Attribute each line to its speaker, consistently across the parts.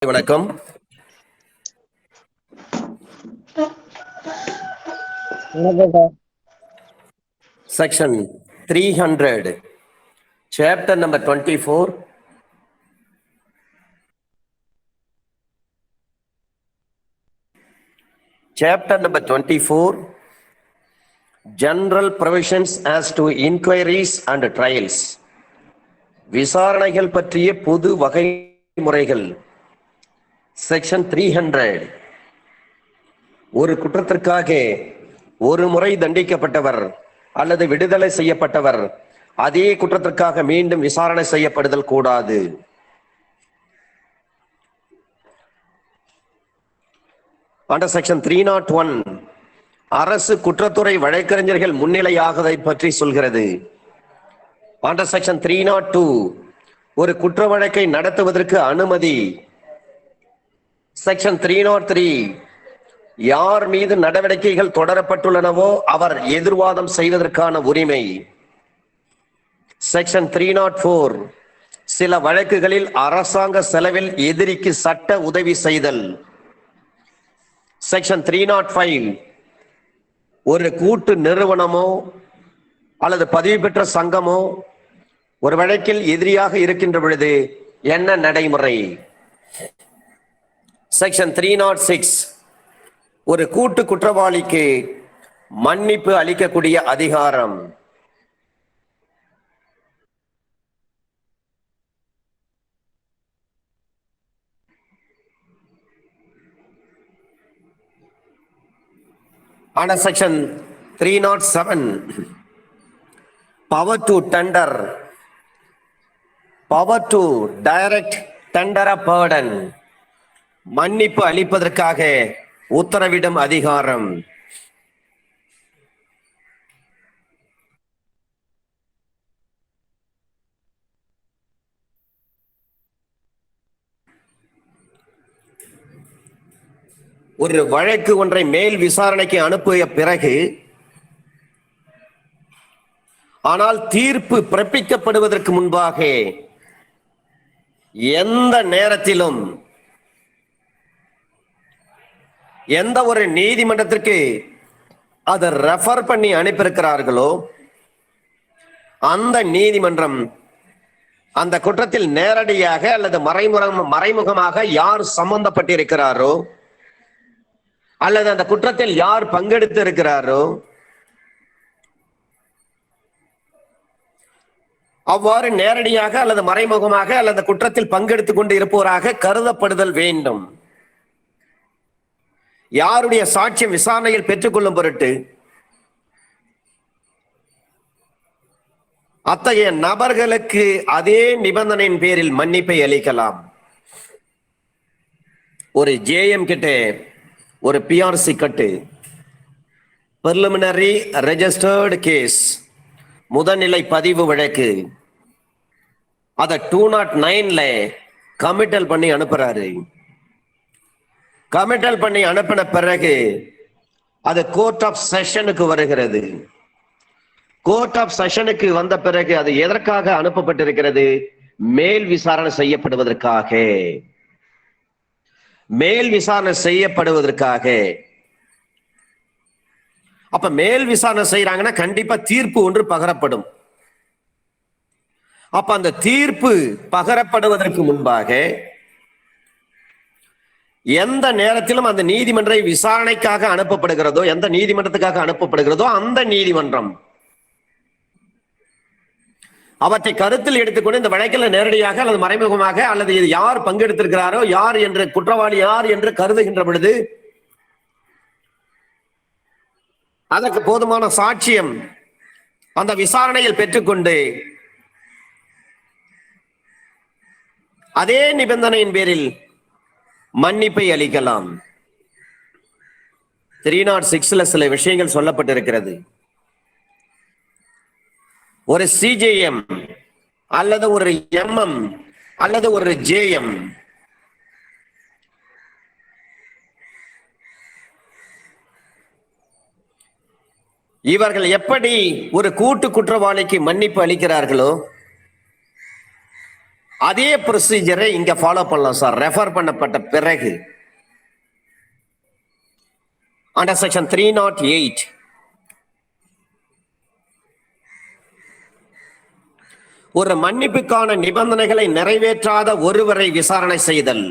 Speaker 1: வணக்கம். Section 300 chapter number 24 chapter number 24 general provisions as to inquiries and trials. விசாரணைகள் பற்றிய பொது வகைமுறைகள். செக்ஷன் 300 ஒரு குற்றத்திற்காக ஒரு முறை தண்டிக்கப்பட்டவர் அல்லது விடுதலை செய்யப்பட்டவர் அதே குற்றத்திற்காக மீண்டும் விசாரணை செய்யப்படுதல் கூடாது. அண்டர் செக்ஷன் 301 அரசு குற்றத்துறை வழக்கறிஞர்கள் முன்னிலையாகுவதை பற்றி சொல்கிறது. அண்டர் செக்ஷன் 302 ஒரு குற்ற வழக்கை நடத்துவதற்கு அனுமதி. செக்ஷன் 303 யார் மீது நடவடிக்கைகள் தொடரப்பட்டுள்ளனவோ அவர் எதிர்வாதம் செய்வதற்கான உரிமை. செக்ஷன் 304 சில வழக்குகளில் அரசாங்க செலவில் எதிரிக்கு சட்ட உதவி செய்தல். செக்ஷன் 305 ஒரு கூட்டு நிறுவனமோ அல்லது பதிவு பெற்ற சங்கமோ ஒரு வழக்கில் எதிரியாக இருக்கின்ற பொழுது என்ன நடைமுறை. செக்ஷன் 306 ஒரு கூட்டு குற்றவாளிக்கு மன்னிப்பு அளிக்கக்கூடிய அதிகாரம். Under section 307 power to tender, power to direct tender a pardon, மன்னிப்பு அளிப்பதற்காக உத்தரவிடும் அதிகாரம். ஒரு வழக்கு ஒன்றை மேல் விசாரணைக்கு அனுப்பிய பிறகு ஆனால் தீர்ப்பு பிறப்பிக்கப்படுவதற்கு முன்பாக எந்த நேரத்திலும் எந்த ஒரு நீதிமன்றத்திற்கு அதை ரெஃபர் பண்ணி அனுப்பியிருக்கிறார்களோ அந்த நீதிமன்றம் அந்த குற்றத்தில் நேரடியாக அல்லது மறைமுகமாக யார் சம்பந்தப்பட்டிருக்கிறாரோ அல்லது அந்த குற்றத்தில் யார் பங்கெடுத்து இருக்கிறாரோ அவ்வாறு நேரடியாக அல்லது மறைமுகமாக அல்லது குற்றத்தில் பங்கெடுத்துக் கொண்டு இருப்பவராக கருதப்படுதல் வேண்டும். யாருடைய சாட்சியம் விசாரணையில் பெற்றுக்கொள்ளும் பொருட்டு அத்தகைய நபர்களுக்கு அதே நிபந்தனையின் பேரில் மன்னிப்பை அளிக்கலாம். ஒரு ஜேஎம் கிட்ட ஒரு பிஆர்சி கட்டு பிரிலிமினரி ரெஜிஸ்டர்டு கேஸ் முதல்நிலை பதிவு வழக்கு அதை 209 கமிட்டல் பண்ணி அனுப்புறாரு. கமிட்டல் பண்ணி அனுப்பின பிறகு அது கோர்ட் ஆஃப் செஷனுக்கு வருகிறது. கோர்ட் ஆஃப் செஷனுக்கு வந்த பிறகு அது எதற்காக அனுப்பப்பட்டிருக்கிறது? மேல் விசாரணை செய்யப்படுவதற்காக. மேல் விசாரணை செய்யப்படுவதற்காக. அப்ப மேல் விசாரணை செய்யறாங்கன்னா கண்டிப்பா தீர்ப்பு ஒன்று பகரப்படும். அப்ப அந்த தீர்ப்பு பகரப்படுவதற்கு முன்பாக எந்த நேரத்திலும் அந்த நீதிமன்ற விசாரணைக்காக அனுப்பப்படுகிறதோ எந்த நீதிமன்றத்துக்காக அனுப்பப்படுகிறதோ அந்த நீதிமன்றம் அவற்றை கருத்தில் எடுத்துக்கொண்டு இந்த வழக்கில் நேரடியாக அல்லது மறைமுகமாக அல்லது இது யார் பங்கெடுத்திருக்கிறாரோ யார் என்று குற்றவாளி யார் என்று கருதுகின்ற பொழுது அதற்கு போதுமான சாட்சியம் அந்த விசாரணையில் பெற்றுக்கொண்டு அதே நிபந்தனையின் பேரில் மன்னிப்பை அளிக்கலாம். 306 சில விஷயங்கள் சொல்லப்பட்டிருக்கிறது. ஒரு சிஜேஎம் அல்லது ஒரு எம்எம் அல்லது ஒரு ஜேஎம் இவர்கள் எப்படி ஒரு கூட்டு குற்றவாளிக்கு மன்னிப்பு அளிக்கிறார்களோ அதே ப்ரொசீஜரை இங்க ஃபாலோ பண்ணலாம் சார். ரெஃபர் பண்ணப்பட்ட பிறகு அண்டர் செக்ஷன் 308 ஒரு மன்னிப்புக்கான நிபந்தனைகளை நிறைவேற்றாத ஒருவரை விசாரணை செய்தல்.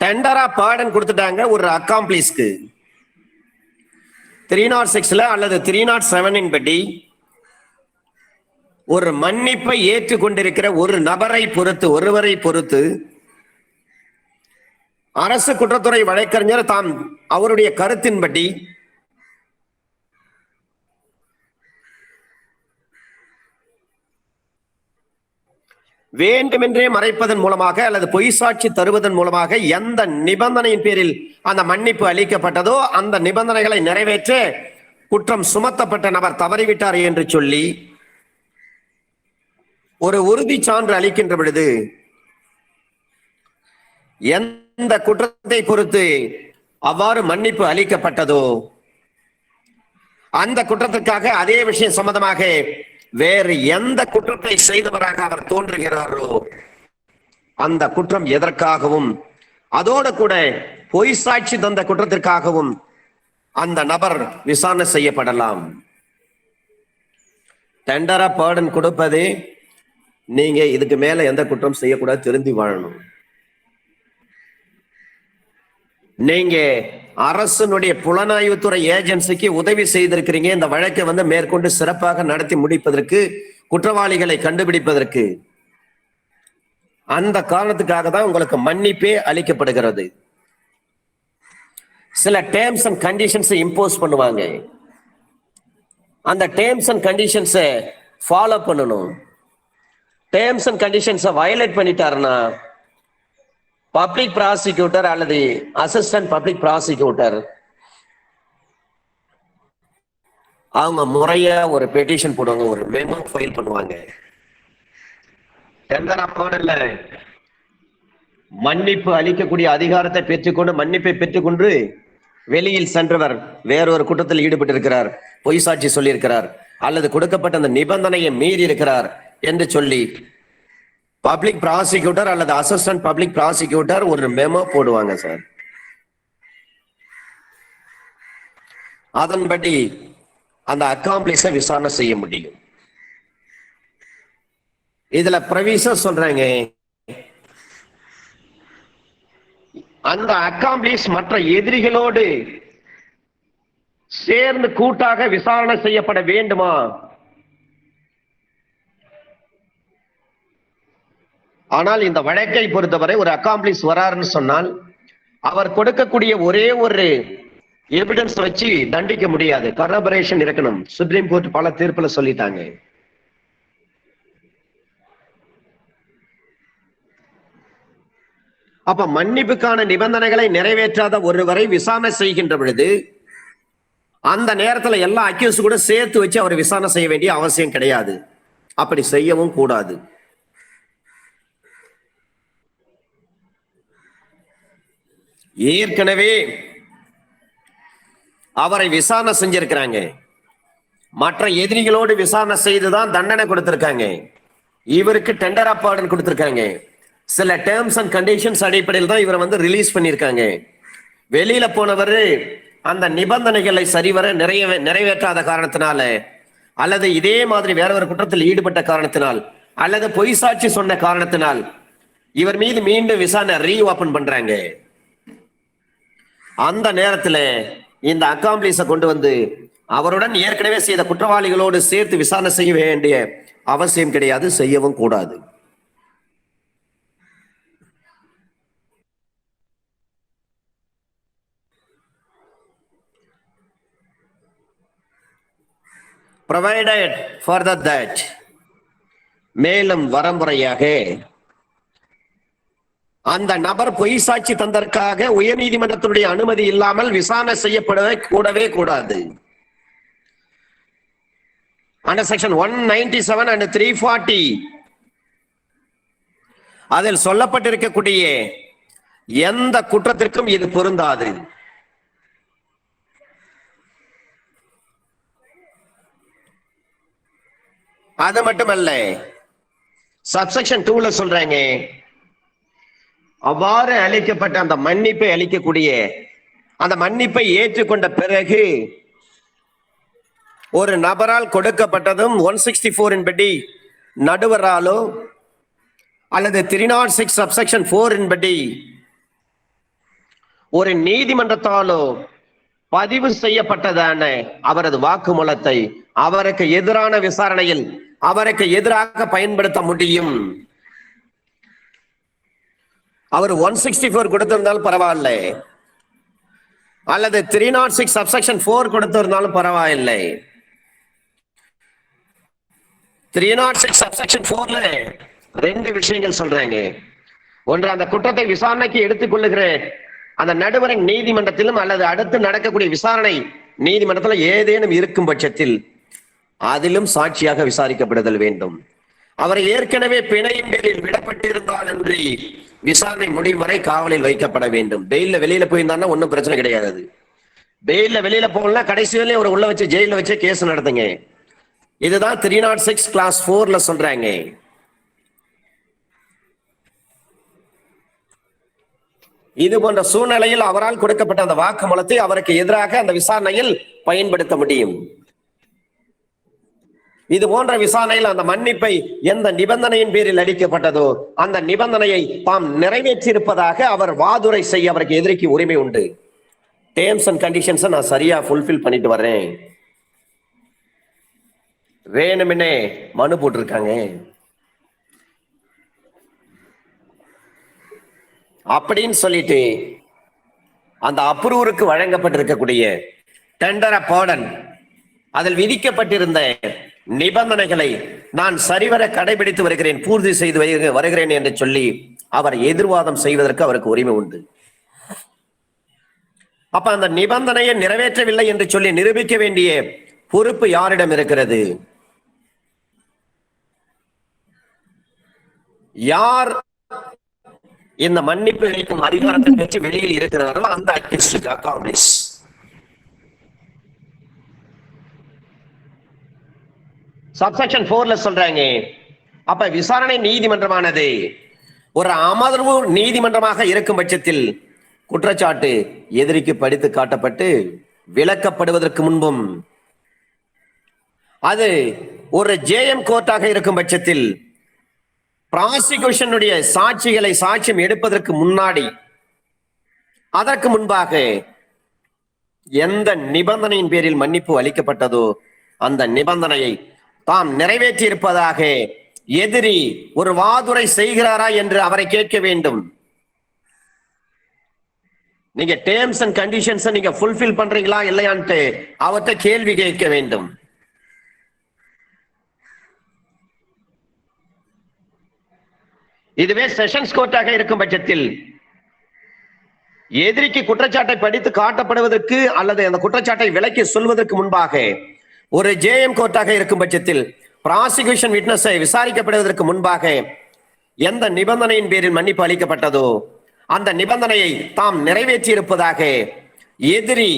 Speaker 1: டெண்டரா பார்டன் கொடுத்துட்டாங்க ஒரு அக்காம்ப்ளிஸ்க்கு. 306 அல்லது 307 படி ஒரு மன்னிப்பை ஏற்றுக்கொண்டிருக்கிற ஒரு நபரை பொறுத்து, ஒருவரை பொறுத்து அரசு குற்றத்துறை வழக்கறிஞர் தாம் அவருடைய கருத்தின்படி வேண்டுமென்றே மறைப்பதன் மூலமாக அல்லது பொய் சாட்சி தருவதன் மூலமாக எந்த நிபந்தனையின் பேரில் அந்த மன்னிப்பு அளிக்கப்பட்டதோ அந்த நிபந்தனைகளை நிறைவேற்ற குற்றம் சுமத்தப்பட்ட நபர் தவறிவிட்டார் என்று சொல்லி ஒரு உறுதி சான்று அளிக்கின்ற பொழுது எந்த குற்றத்தை பொறுத்து அவ்வாறு மன்னிப்பு அளிக்கப்பட்டதோ அந்த குற்றத்திற்காக அதே விஷயம் சம்பந்தமாக வேறு எந்த குற்றத்தை செய்தவராக அவர் தோன்றுகிறாரோ அந்த குற்றம் எதற்காகவும் அதோடு கூட பொய் சாட்சி தந்த குற்றத்திற்காகவும் அந்த நபர் விசாரணை செய்யப்படலாம். டெண்டரா பார்டன் கொடுப்பதே நீங்க இதுக்கு மேல எந்த குற்றம் செய்யக்கூடாது, திருந்தி வாழணும். நீங்க அரசனுடைய புலனாய்வுத்துறை ஏஜென்சிக்கு உதவி செய்திருக்கிறீங்க இந்த வழக்கை மேற்கொண்டு சிறப்பாக நடத்தி முடிப்பதற்கு, குற்றவாளிகளை கண்டுபிடிப்பதற்கு. அந்த காரணத்துக்காக தான் உங்களுக்கு மன்னிப்பே அளிக்கப்படுகிறது. சில டேர்ம்ஸ் அண்ட் கண்டிஷன்ஸ் இம்போஸ் பண்ணுவாங்க. அந்த டேர்ம்ஸ் அண்ட் கண்டிஷன்ஸை ஃபாலோ பண்ணணும். டேர்ம்ஸ் அண்ட் கண்டிஷன்ஸை வயலேட் பண்ணிட்டாருன்னா பப்ளிக் ப்ராசிக்யூட்டர் அல்லது அசிஸ்டன்ட் பப்ளிக் ப்ராசிக்யூட்டர் அவங்க முறையா ஒரு பெட்டிஷன் போடுவாங்க, ஒரு மெமோ ஃபைல் பண்ணுவாங்க. மன்னிப்பு அளிக்கக்கூடிய அதிகாரத்தை பெற்றுக்கொண்டு, மன்னிப்பை பெற்றுக்கொண்டு வெளியில் சென்றவர் வேறொரு குற்றத்தில் ஈடுபட்டிருக்கிறார், பொய் சாட்சி சொல்லியிருக்கிறார் அல்லது கொடுக்கப்பட்ட அந்த நிபந்தனையை மீறி இருக்கிறார் என்று சொல்லி பப்ளிக் ப்ராசிக்யூட்டர் அல்லது அசிஸ்டன்ட் பப்ளிக் ப்ராசிக்யூட்டர் ஒரு மெமோ போடுவாங்க சார். அதன்படி அந்த அக்காம்ப்ளிஸை விசாரணை செய்ய முடியும். இதுல ப்ரொவிஷன் சொல்றாங்க, அந்த அக்காம்ப்ளிஸ் மற்ற எதிரிகளோடு சேர்ந்து கூட்டாக விசாரணை செய்யப்பட வேண்டுமா? ஆனால் இந்த வழக்கை பொறுத்தவரை ஒரு அக்காம்ப்ளிஸ் வராருன்னு சொன்னால் அவர் கொடுக்கக்கூடிய ஒரே ஒரு எவிடன்ஸ் வச்சு தண்டிக்க முடியாது, கரபரேஷன் இருக்கணும். சுப்ரீம் கோர்ட் பல தீர்ப்புல சொல்லிட்டாங்க. அப்ப மன்னிப்புக்கான நிபந்தனைகளை நிறைவேற்றாத ஒருவரை விசாரணை செய்கின்ற பொழுது அந்த நேரத்துல எல்லா அக்யூஸ் கூட சேர்த்து வச்சு அவர் விசாரணை செய்ய வேண்டிய அவசியம் கிடையாது. அப்படி செய்யவும் கூடாது. ஏற்கனவே அவரை விசாரணை செஞ்சிருக்கிறாங்க, மற்ற எதிரிகளோடு விசாரணை செய்துதான் தண்டனை கொடுத்திருக்காங்க. இவருக்கு டெண்டர் ஆஃப் பார்டன் கொடுத்திருக்காங்க. சில டேர்ம்ஸ் அண்ட் கண்டிஷன்ஸ் அடிப்படையில் தான் இவரை ரிலீஸ் பண்ணியிருக்காங்க. வெளியில போனவர் அந்த நிபந்தனைகளை சரிவர நிறைவேற்றாத காரணத்தினால அல்லது இதே மாதிரி வேற ஒரு குற்றத்தில் ஈடுபட்ட காரணத்தினால் அல்லது பொய் சாட்சி சொன்ன காரணத்தினால் இவர் மீது மீண்டும் விசாரணை ரீஓபன் பண்றாங்க. அந்த நேரத்தில் இந்த அக்காம்ப்ளிஸை கொண்டு அவருடன் ஏற்கனவே செய்த குற்றவாளிகளோடு சேர்த்து விசாரணை செய்ய வேண்டிய அவசியம் கிடையாது, செய்யவும் கூடாது. Provided further that மேலும் வரமுறையாக அந்த நபர் பொய் சாட்சி தந்தற்காக உயர்நீதிமன்றத்தினுடைய அனுமதி இல்லாமல் விசாரணை செய்யப்படவே கூடாது. Under section 197 and 340 அதில் சொல்லப்பட்டிருக்கக்கூடிய எந்த குற்றத்திற்கும் இது பொருந்தாது. அது மட்டுமல்ல, சப்செக்ஷன் 2ல சொல்றாங்க, அவ்வாறு அளிக்கப்பட்ட அந்த மன்னிப்பை அளிக்கக்கூடிய அந்த மன்னிப்பை ஏற்றுக்கொண்ட பிறகு ஒரு நபரால் கொடுக்கப்பட்டதும் 164 படி நடுவராலோ அல்லது 306 சப்செக்ஷன் 4 படி ஒரு நீதிமன்றத்தாலோ பதிவு செய்யப்பட்டதான அவரது வாக்குமூலத்தை அவருக்கு எதிரான விசாரணையில் அவருக்கு எதிராக பயன்படுத்த முடியும். அவர் 164 கொடுத்திருந்தாலும் பரவாயில்ல, அல்லது 306 சப்செக்ஷன் 4 கொடுத்திருந்தாலும் பரவாயில்லை. 306 சப்செக்ஷன் 4ல 2 விஷயங்கள் சொல்றாங்க. ஒன்று, அந்த குற்றத்தை விசாரணைக்கு எடுத்துக்கொள்ளுகிற அந்த நடுவரின் நீதிமன்றத்திலும் அல்லது அடுத்து நடக்கக்கூடிய விசாரணை நீதிமன்றத்தில் ஏதேனும் இருக்கும் பட்சத்தில் அதிலும் சாட்சியாக விசாரிக்கப்படுதல் வேண்டும். அவர் ஏற்கனவே பிணையின் பேரில் விடப்பட்டிருந்தால் என்று விசாரணை முடியும் வரை காவலில் வைக்கப்பட வேண்டும். பெயில்ல வெளியில போயிருந்தான்னா ஒன்னும் பிரச்சனை கிடையாது. பெயில்ல வெளியில போகலாம், கடைசி வரையும் ஒரு உள்ள வச்சு ஜெயில வச்சு கேஸ் நடத்துங்க. இதுதான் 306 கிளாஸ் 4ல சொல்றாங்க. இது போன்ற சூழ்நிலையில் அவரால் கொடுக்கப்பட்ட அந்த வாக்குமூலத்தை அவருக்கு எதிராக அந்த விசாரணையில் பயன்படுத்த முடியும். இது போன்ற விசாரணையில் அந்த மன்னிப்பை எந்த நிபந்தனையின் பேரில் அளிக்கப்பட்டதோ அந்த நிபந்தனையை தாம் நிறைவேற்றியிருப்பதாக அவர் வாதுரை செய்ய அவருக்கு எதிர்க்கு உரிமை உண்டு. டேர்ம்ஸ் அண்ட் கண்டிஷன்ஸ் நான் சரியா ஃபுல்ஃபில் பண்ணிட்டு வர்றேன், வேணுமெனே மனு போட்டிருக்காங்க அப்படின்னு சொல்லிட்டு அந்த அப்ரூவருக்கு வழங்கப்பட்டிருக்கக்கூடிய டெண்டர் பார்டன் அதில் விதிக்கப்பட்டிருந்த நிபந்தனைகளை நான் சரிவர கடைபிடித்து வருகிறேன், பூர்த்தி செய்து வருகிறேன் என்று சொல்லி அவர் எதிர்வாதம் செய்வதற்கு அவருக்கு உரிமை உண்டு. அப்ப அந்த நிபந்தனையை நிறைவேற்றவில்லை என்று சொல்லி நிரூபிக்க வேண்டிய பொறுப்பு யாரிடம் இருக்கிறது? யார் இந்த மன்னிப்பு அளிக்கும் அதிகாரத்தை பெற்று வெளியில் இருக்கிறார்களோ அந்த அக்யூஸ்ட் சப்செக்ஷன் 4ல சொல்றாங்க. அப்ப விசாரணை நீதிமன்றமானது ஒரு அமர்வு நீதிமன்றமாக இருக்கும் பட்சத்தில் குற்றச்சாட்டு எதிரிக்கு படித்து காட்டப்பட்டு விளக்கப்படுவதற்கு முன்பும், அது ஒரு ஜேஎம் கோர்ட்டாக இருக்கும் பட்சத்தில் பிராசிக்யூஷனுடைய சாட்சிகளை சாட்சியம் எடுப்பதற்கு முன்னாடி அதற்கு முன்பாக எந்த நிபந்தனையின் பேரில் மன்னிப்பு அளிக்கப்பட்டதோ அந்த நிபந்தனையை தாம் நிறைவேற்றி இருப்பதாக எதிரி ஒரு வாதுரை செய்கிறாரா என்று அவரை கேட்க வேண்டும். நீங்க டேர்ம்ஸ் அண்ட் கண்டிஷன்ஸ் நீங்க ஃபுல்ஃபில் பண்றீங்களா இல்லையான்ட்டு அவர்கிட்ட கேள்வி கேட்க வேண்டும். இதுவே செஷன்ஸ் கோர்ட்டாக இருக்கும் பட்சத்தில் எதிரிக்கு குற்றச்சாட்டை படித்து காட்டப்படுவதற்கு அல்லது அந்த குற்றச்சாட்டை விலக்கி சொல்வதற்கு முன்பாக ஒரு ஜேஎம் கோர்ட்டாக இருக்கும் பட்சத்தில் பிராசிக்யூஷன் விட்னஸை விசாரிக்கப்படுவதற்கு முன்பாக எந்த நிபந்தனையின் பேரில் மன்னிப்பு அளிக்கப்பட்டதோ அந்த நிபந்தனையை தாம் நிறைவேற்றி இருப்பதாக எதிரி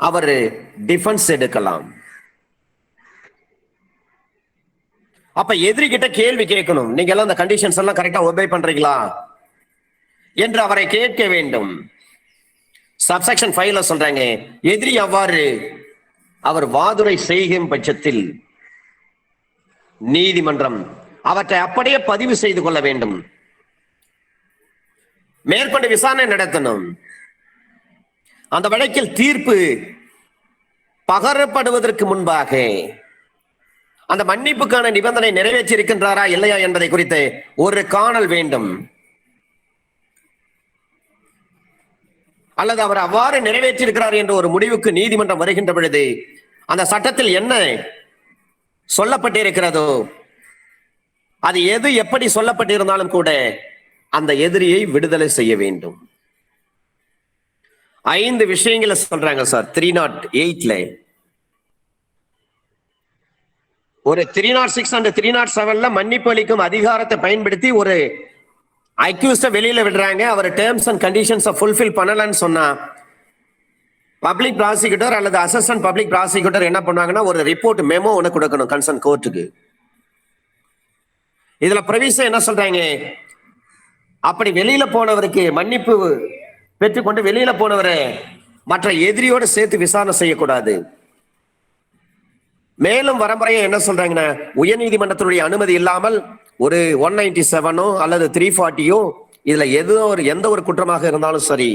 Speaker 1: அவர் டிஃபென்ஸ் எடுக்கலாம். அப்ப எதிரி கிட்ட கேள்வி கேட்கணும், நீங்க எல்லாம் அந்த கண்டிஷன்ஸ் எல்லாம் கரெக்டா ஒபே பண்றீங்களா என்று அவரை கேட்க வேண்டும். சப்செக்ஷன் 5ல சொல்றாங்க, எதிரி அவ்வாறு அவர் வாதுரை செய்யும் பட்சத்தில் நீதிமன்றம் அவற்றை அப்படியே பதிவு செய்து கொள்ள வேண்டும், மேற்கொண்டு விசாரணை நடத்தணும். அந்த வழக்கில் தீர்ப்பு பகரப்படுவதற்கு முன்பாக அந்த மன்னிப்புக்கான நிபந்தனை நிறைவேற்றி இருக்கின்றாரா இல்லையா என்பதை குறித்து ஒரு காணல் வேண்டும். அல்லது அவர் அவ்வாறு நிறைவேற்றி இருக்கிறார் என்ற ஒரு முடிவுக்கு நீதிமன்றம் வருகின்ற பொழுது அந்த சட்டத்தில் என்ன சொல்லப்பட்டிருக்கிறதோ அது எது எப்படி சொல்லப்பட்டிருந்தாலும் கூட அந்த எதிரியை விடுதலை செய்ய வேண்டும். 5 விஷயங்களை சொல்றாங்க சார் 308ல. ஒரு 306 and 307ல மன்னிப்பு அளிக்கும் அதிகாரத்தை பயன்படுத்தி ஒரு அக்யூஸ்ட வெளியில விடுறாங்க. அவர் டேர்ம்ஸ் அண்ட் கண்டிஷன்ஸை ஃபுல்ஃபில் பண்ணலன்னு சொன்னா பப்ளிக் ப்ராசிக்யூட்டர் அல்லது அசிஸ்டன்ட் பப்ளிக் ப்ராசிக்யூட்டர் என்ன பண்ணுவாங்கன்னா ஒரு ரிப்போர்ட் மெமோ ஒன்று கொடுக்கணும் கன்சர்ன் கோர்ட்டுக்கு. இதுல பிரவீசம் என்ன சொல்றாங்க, அப்படி வெளியில போனவருக்கு மன்னிப்பு பெற்றுக்கொண்டு வெளியில போனவரை மற்ற எதிரியோடு சேர்த்து விசாரணை செய்யக்கூடாது. மேலும் வரமுறையை என்ன சொல்றாங்கன்னா, உயர்நீதிமன்றத்தினுடைய அனுமதி இல்லாமல் ஒரு 197 அல்லது 340 இதுல எந்த ஒரு குற்றமாக இருந்தாலும் சரி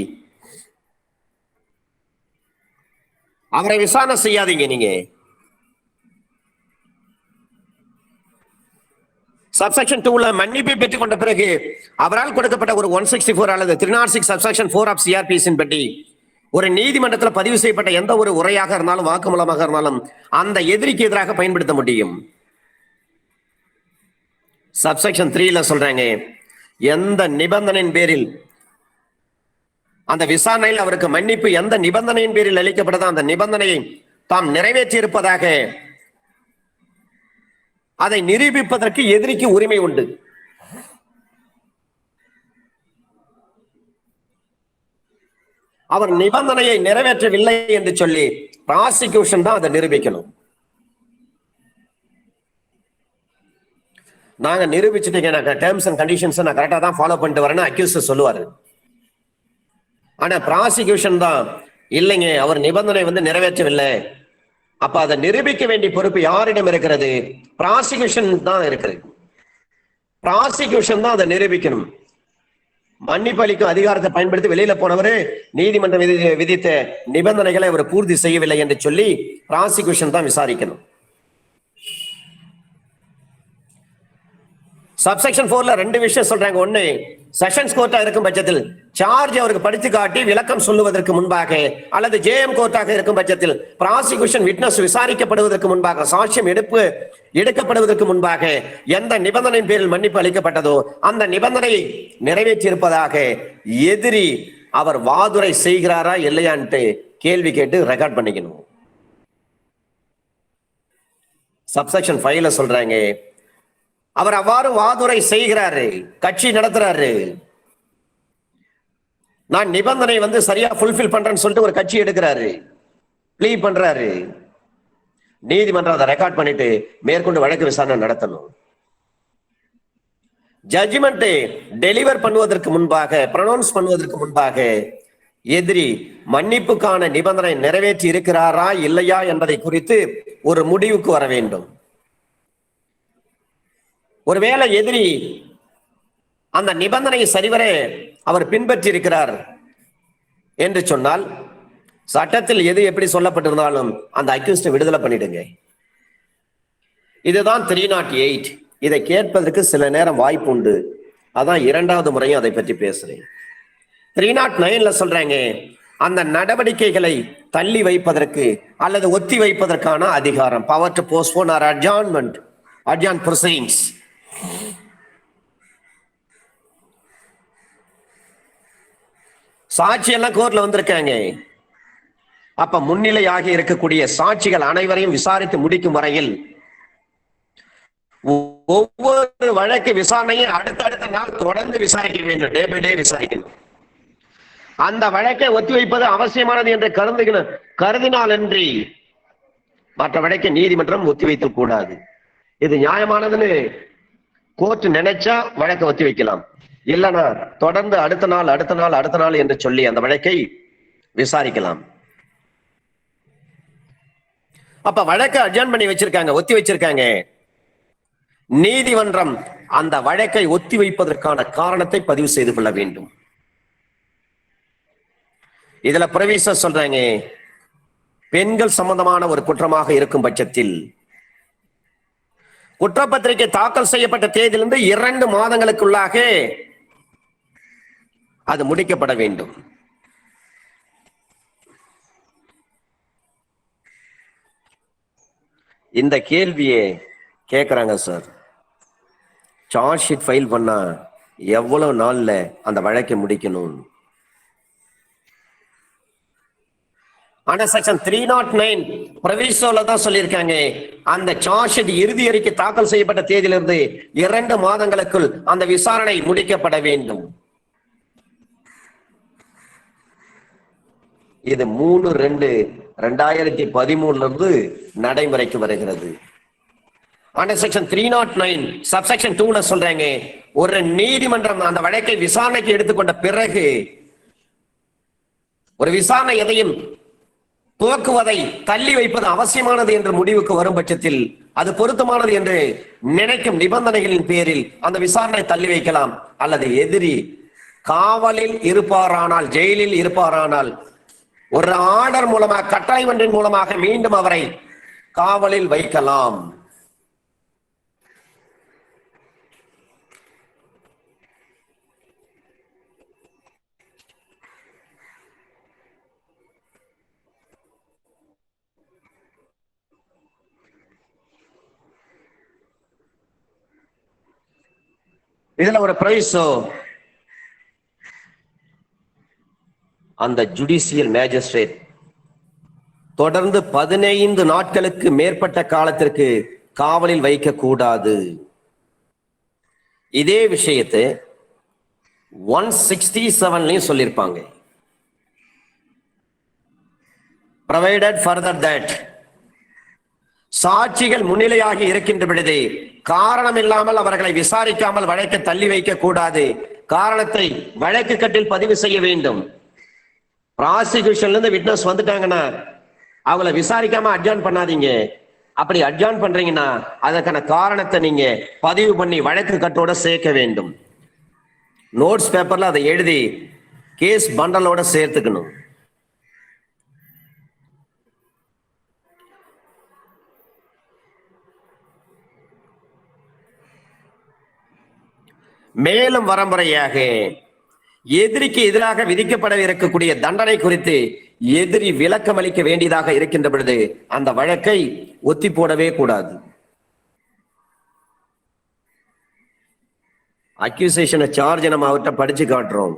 Speaker 1: அவரை விசாரணை செய்யாதீங்க. நீங்க சப்செக்ஷன் 2ல மன்னிப்பை பெற்றுக் கொண்ட பிறகு அவரால் கொடுக்கப்பட்ட ஒரு 164 அல்லது 306 சப்செக்ஷன் 4 ஆஃப் சிஆர்பிஎஸ் படி ஒரு நீதிமன்றத்தில் பதிவு செய்யப்பட்ட எந்த ஒரு உரையாக இருந்தாலும் வாக்குமூலமாக இருந்தாலும் அந்த எதிரிக்கு எதிராக பயன்படுத்த முடியும். சப்செக்ஷன் 3ல சொல்றாங்க, எந்த நிபந்தனையின் பேரில் அந்த விசாரணையில் அவருக்கு மன்னிப்பு எந்த நிபந்தனையின் பேரில் அளிக்கப்பட்டதோ அந்த நிபந்தனையை தாம் நிறைவேற்றி இருப்பதாக அதை நிரூபிப்பதற்கு எதிரிக்கு உரிமை உண்டு. அவர் நிபந்தனையை நிறைவேற்றவில்லை என்று சொல்லி ப்ராசிக்யூஷன் தான் அதை நிரூபிக்கணும். நாங்க நிரூபிச்சுட்டீங்க, டேர்ம்ஸ் அண்ட் கண்டிஷன்ஸ் நான் கரெக்டா தான் ஃபாலோ பண்ணிட்டு வரேன்னு அக்யூஸ்டர் சொல்லுவாரு. ஆனா ப்ராசிக்யூஷன் தான் இல்லைங்க, அவர் நிபந்தனை நிறைவேற்றவில்லை, அப்ப அதை நிரூபிக்க வேண்டிய பொறுப்பு யாரிடம் இருக்கிறது? ப்ராசிக்யூஷன் தான் இருக்கிறது. ப்ராசிக்யூஷன் தான் அதை நிரூபிக்கணும். மன்னிப்பு அளிக்கும் அதிகாரத்தை பயன்படுத்தி வெளியில போனவரு நீதிமன்றம் விதித்த நிபந்தனைகளை அவர் பூர்த்தி செய்யவில்லை என்று சொல்லி ப்ராசிக்யூஷன் தான் விசாரிக்கணும். சப்செக்ஷன் 4ல 2 விஷயம் சொல்றாங்க. ஒண்ணு, செஷன்ஸ் கோர்ட்டா இருக்கும் பட்சத்தில் சார்ஜ் அவருக்கு படித்து காட்டி விளக்கம் சொல்லுவதற்கு முன்பாக அல்லது ஜேஎம் கோர்ட்டாக இருக்கும் பட்சத்தில் ப்ராசிக்யூஷன் விட்னஸ் விசாரிக்கப்படுவதற்கு முன்பாக சாட்சியம் எடுக்கப்படுவதற்கு முன்பாக எந்த நிபந்தனையின் பேரில் மன்னிப்பு அளிக்கப்பட்டதோ அந்த நிபந்தனையை நிறைவேற்றி இருப்பதாக எதிரி அவர் வாதுரை செய்கிறாரா இல்லையான்ட்டு கேள்வி கேட்டு ரெக்கார்ட் பண்ணிக்கணும். சப்செக்ஷன் 5ல சொல்றாங்க, அவர் அவ்வாறு வாதுரை செய்கிறாரு, கட்சி நடத்துறாரு, நான் நிபந்தனை சரியா ஃபுல்ஃபில் பண்றேன்னு சொல்லிட்டு ஒரு கட்சி எடுக்கிறாரு, ப்ளீ பண்றாரு, நீதிமன்றம் அதை ரெக்கார்ட் பண்ணிட்டு மேற்கொண்டு வழக்கு விசாரணை நடத்தணும். ஜட்ஜ்மெண்ட் டெலிவர் பண்ணுவதற்கு முன்பாக, ப்ரொனவுன்ஸ் பண்ணுவதற்கு முன்பாக எதிரி மன்னிப்புக்கான நிபந்தனை நிறைவேற்றி இருக்கிறாரா இல்லையா என்பதை குறித்து ஒரு முடிவுக்கு வர வேண்டும். ஒருவேளை எதிரி அந்த நிபந்தனையை சரிவர அவர் பின்பற்றி இருக்கிறார் என்று சொன்னால் சட்டத்தில் எது எப்படி சொல்லப்பட்டிருந்தாலும் அந்த அக்யூஸ்டை விடுதலை பண்ணிடுங்க. இதுதான் 308. இதை கேட்பதற்கு சில நேரம் வாய்ப்பு உண்டு. அதான் 2வது முறையும் அதை பற்றி பேசுறேன். 309ல சொல்றாங்க, அந்த நடவடிக்கைகளை தள்ளி வைப்பதற்கு அல்லது ஒத்தி வைப்பதற்கான அதிகாரம், power to postpone or adjourn proceedings. சாட்சி எல்லாம் கோர்ட்ல வந்திருக்காங்க. அப்ப முன்னிலையாகி இருக்கக்கூடிய சாட்சிகள் அனைவரையும் விசாரித்து முடிக்கும் வரையில் ஒவ்வொரு வழக்கு விசாரணையும் அடுத்தடுத்த நாள் தொடர்ந்து விசாரிக்க வேண்டும். டே பை டே விசாரிக்கணும். அந்த வழக்கை ஒத்தி வைப்பது அவசியமானது என்று கருதினாலன்றி மற்ற வழக்கை நீதிமன்றம் ஒத்தி வைத்தல் கூடாது. இது நியாயமானதுன்னு கோர்ட் நினைச்சா வழக்கை ஒத்தி வைக்கலாம், இல்லைன்னா தொடர்ந்து அடுத்த நாள் என்று சொல்லி அந்த வழக்கை விசாரிக்கலாம். அப்ப வழக்கை அட்ஜார்ன் பண்ணி வச்சிருக்காங்க, ஒத்தி வச்சிருக்காங்க. நீதிமன்றம் அந்த வழக்கை ஒத்தி வைப்பதற்கான காரணத்தை பதிவு செய்து கொள்ள வேண்டும். இதுல பிரவீசர் சொல்றாங்க, பெண்கள் சம்பந்தமான ஒரு குற்றமாக இருக்கும் பட்சத்தில் குற்றப்பத்திரிகை தாக்கல் செய்யப்பட்ட தேதியிலிருந்து 2 மாதங்களுக்குள்ளாக அது முடிக்கப்பட வேண்டும். இந்த கேள்வியை கேட்கிறாங்க சார், சார்ஜ் ஷீட் ஃபைல் பண்ணா எவ்வளவு நாள்ல அந்த வழக்கை முடிக்கணும்? ஆனா செக்ஷன் 309 பிரவிசோல தான் சொல்லியிருக்காங்க, அந்த சார்ஜ் ஷீட் இறுதி அறிக்கை தாக்கல் செய்யப்பட்ட தேதியிலிருந்து 2 மாதங்களுக்குள் அந்த விசாரணை முடிக்கப்பட வேண்டும். இது 3/2/2013 இருந்து நடைமுறைக்கு வருகிறது. அண்டர் செக்ஷன் 309 சப்செக்ஷன் 2ல சொல்றாங்க, ஒரு நீதிமன்றம் அந்த வழக்கை விசாரணைக்கு எடுத்துக்கொண்ட பிறகு ஒரு விசாரணை எதையும் துவக்குவதை தள்ளி வைப்பது அவசியமானது என்ற முடிவுக்கு வரும் பட்சத்தில் அது பொருத்தமானது என்று நினைக்கும் நிபந்தனைகளின் பேரில் அந்த விசாரணை தள்ளி வைக்கலாம். அல்லது எதிரி காவலில் இருப்பாரானால், ஜெயிலில் இருப்பாரானால், ஒரு ஆர்டர் மூலமாக, கட்டளை ஒன்றின் மூலமாக மீண்டும் அவரை காவலில் வைக்கலாம். இதுல ஒரு பிரைஸோ, அந்த ஜுடிஷியல் மேஜிஸ்ட்ரேட் தொடர்ந்து 15 நாட்களுக்கு மேற்பட்ட காலத்திற்கு காவலில் வைக்க கூடாது. இதே விஷயத்தை 167லயும் சொல்லியிருப்பாங்க. provided further that சாட்சிகள் முன்னிலையாகி இருக்கின்ற பொழுது காரணம் இல்லாமல் அவர்களை விசாரிக்காமல் வழக்கை தள்ளி வைக்க கூடாது. காரணத்தை வழக்கு கட்டில் பதிவு செய்ய வேண்டும். ப்ராசிக்யூஷன்ல இருந்து விட்னஸ் வந்துட்டாங்கன்னா அவங்கள விசாரிக்காம அட்ஜார்ன் பண்ணாதீங்க. அப்படி அட்ஜார்ன் பண்றீங்கன்னா அதற்கான காரணத்தை நீங்க பதிவு பண்ணி வழக்கு கட்டோட சேர்க்க வேண்டும். நோட்ஸ் பேப்பர்ல அதை எழுதி கேஸ் பண்டலோட சேர்த்துக்கணும். மேலும் வரம்புறையாக எதிரிக்கு எதிராக விதிக்கப்பட இருக்கக்கூடிய தண்டனை குறித்து எதிரி விளக்கம் அளிக்க வேண்டியதாக இருக்கின்ற பொழுது அந்த வழக்கை ஒத்தி போடவே கூடாது. அக்யூசேஷனை சார்ஜ் நம்ம அவர்கிட்ட படிச்சு காட்டுறோம்.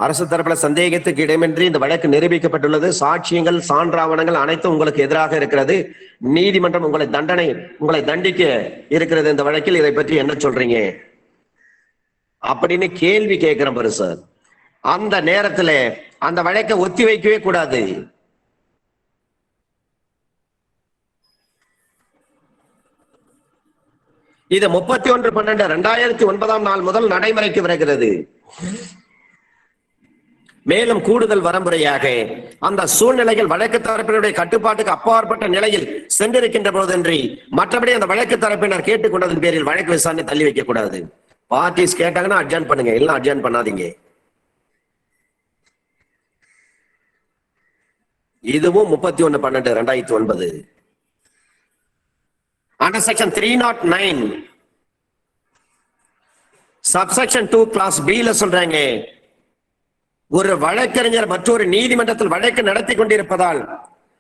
Speaker 1: அரசு தரப்புல சந்தேகத்துக்கு இடமின்றி இந்த வழக்கு நிரூபிக்கப்பட்டுள்ளது. சாட்சியங்கள், சான்றாவணங்கள் அனைத்தும் உங்களுக்கு எதிராக இருக்கிறது. நீதிமன்றம் உங்களை தண்டிக்க இருக்கிறது இந்த வழக்கில். இதை பற்றி என்ன சொல்றீங்க அப்படின்னு கேள்வி கேட்கிறேன் பாரு சார். அந்த நேரத்துல அந்த வழக்கை ஒத்தி வைக்கவே கூடாது. இது 31/12/2009 நாள் முதல் நடைமுறைக்கு வருகிறது. மேலும் கூடுதல் வரம்புறையாக அந்த சூழ்நிலைகள் வழக்கு தரப்பினருடைய கட்டுப்பாட்டுக்கு அப்பாற்பட்ட நிலையில் சென்றிருக்கின்ற போதின்றி மற்றபடி அந்த வழக்கு தரப்பினர் கேட்டுக்கொண்டதன் பேரில் வழக்கு விசாரணை தள்ளி வைக்க கூடாது. பார்ட்டிஸ் கேட்டாங்கன்னா அட்ஜார்ன் பண்ணுங்க, எல்லாம் அட்ஜார்ன் பண்ணாதீங்க. இதுவும் 31/12/2009. Under section 309 subsection 2 clause B சொல்றாங்க, ஒரு வழக்கறிஞர் மற்றொரு நீதிமன்றத்தில் வழக்கு நடத்தி கொண்டிருப்பதால்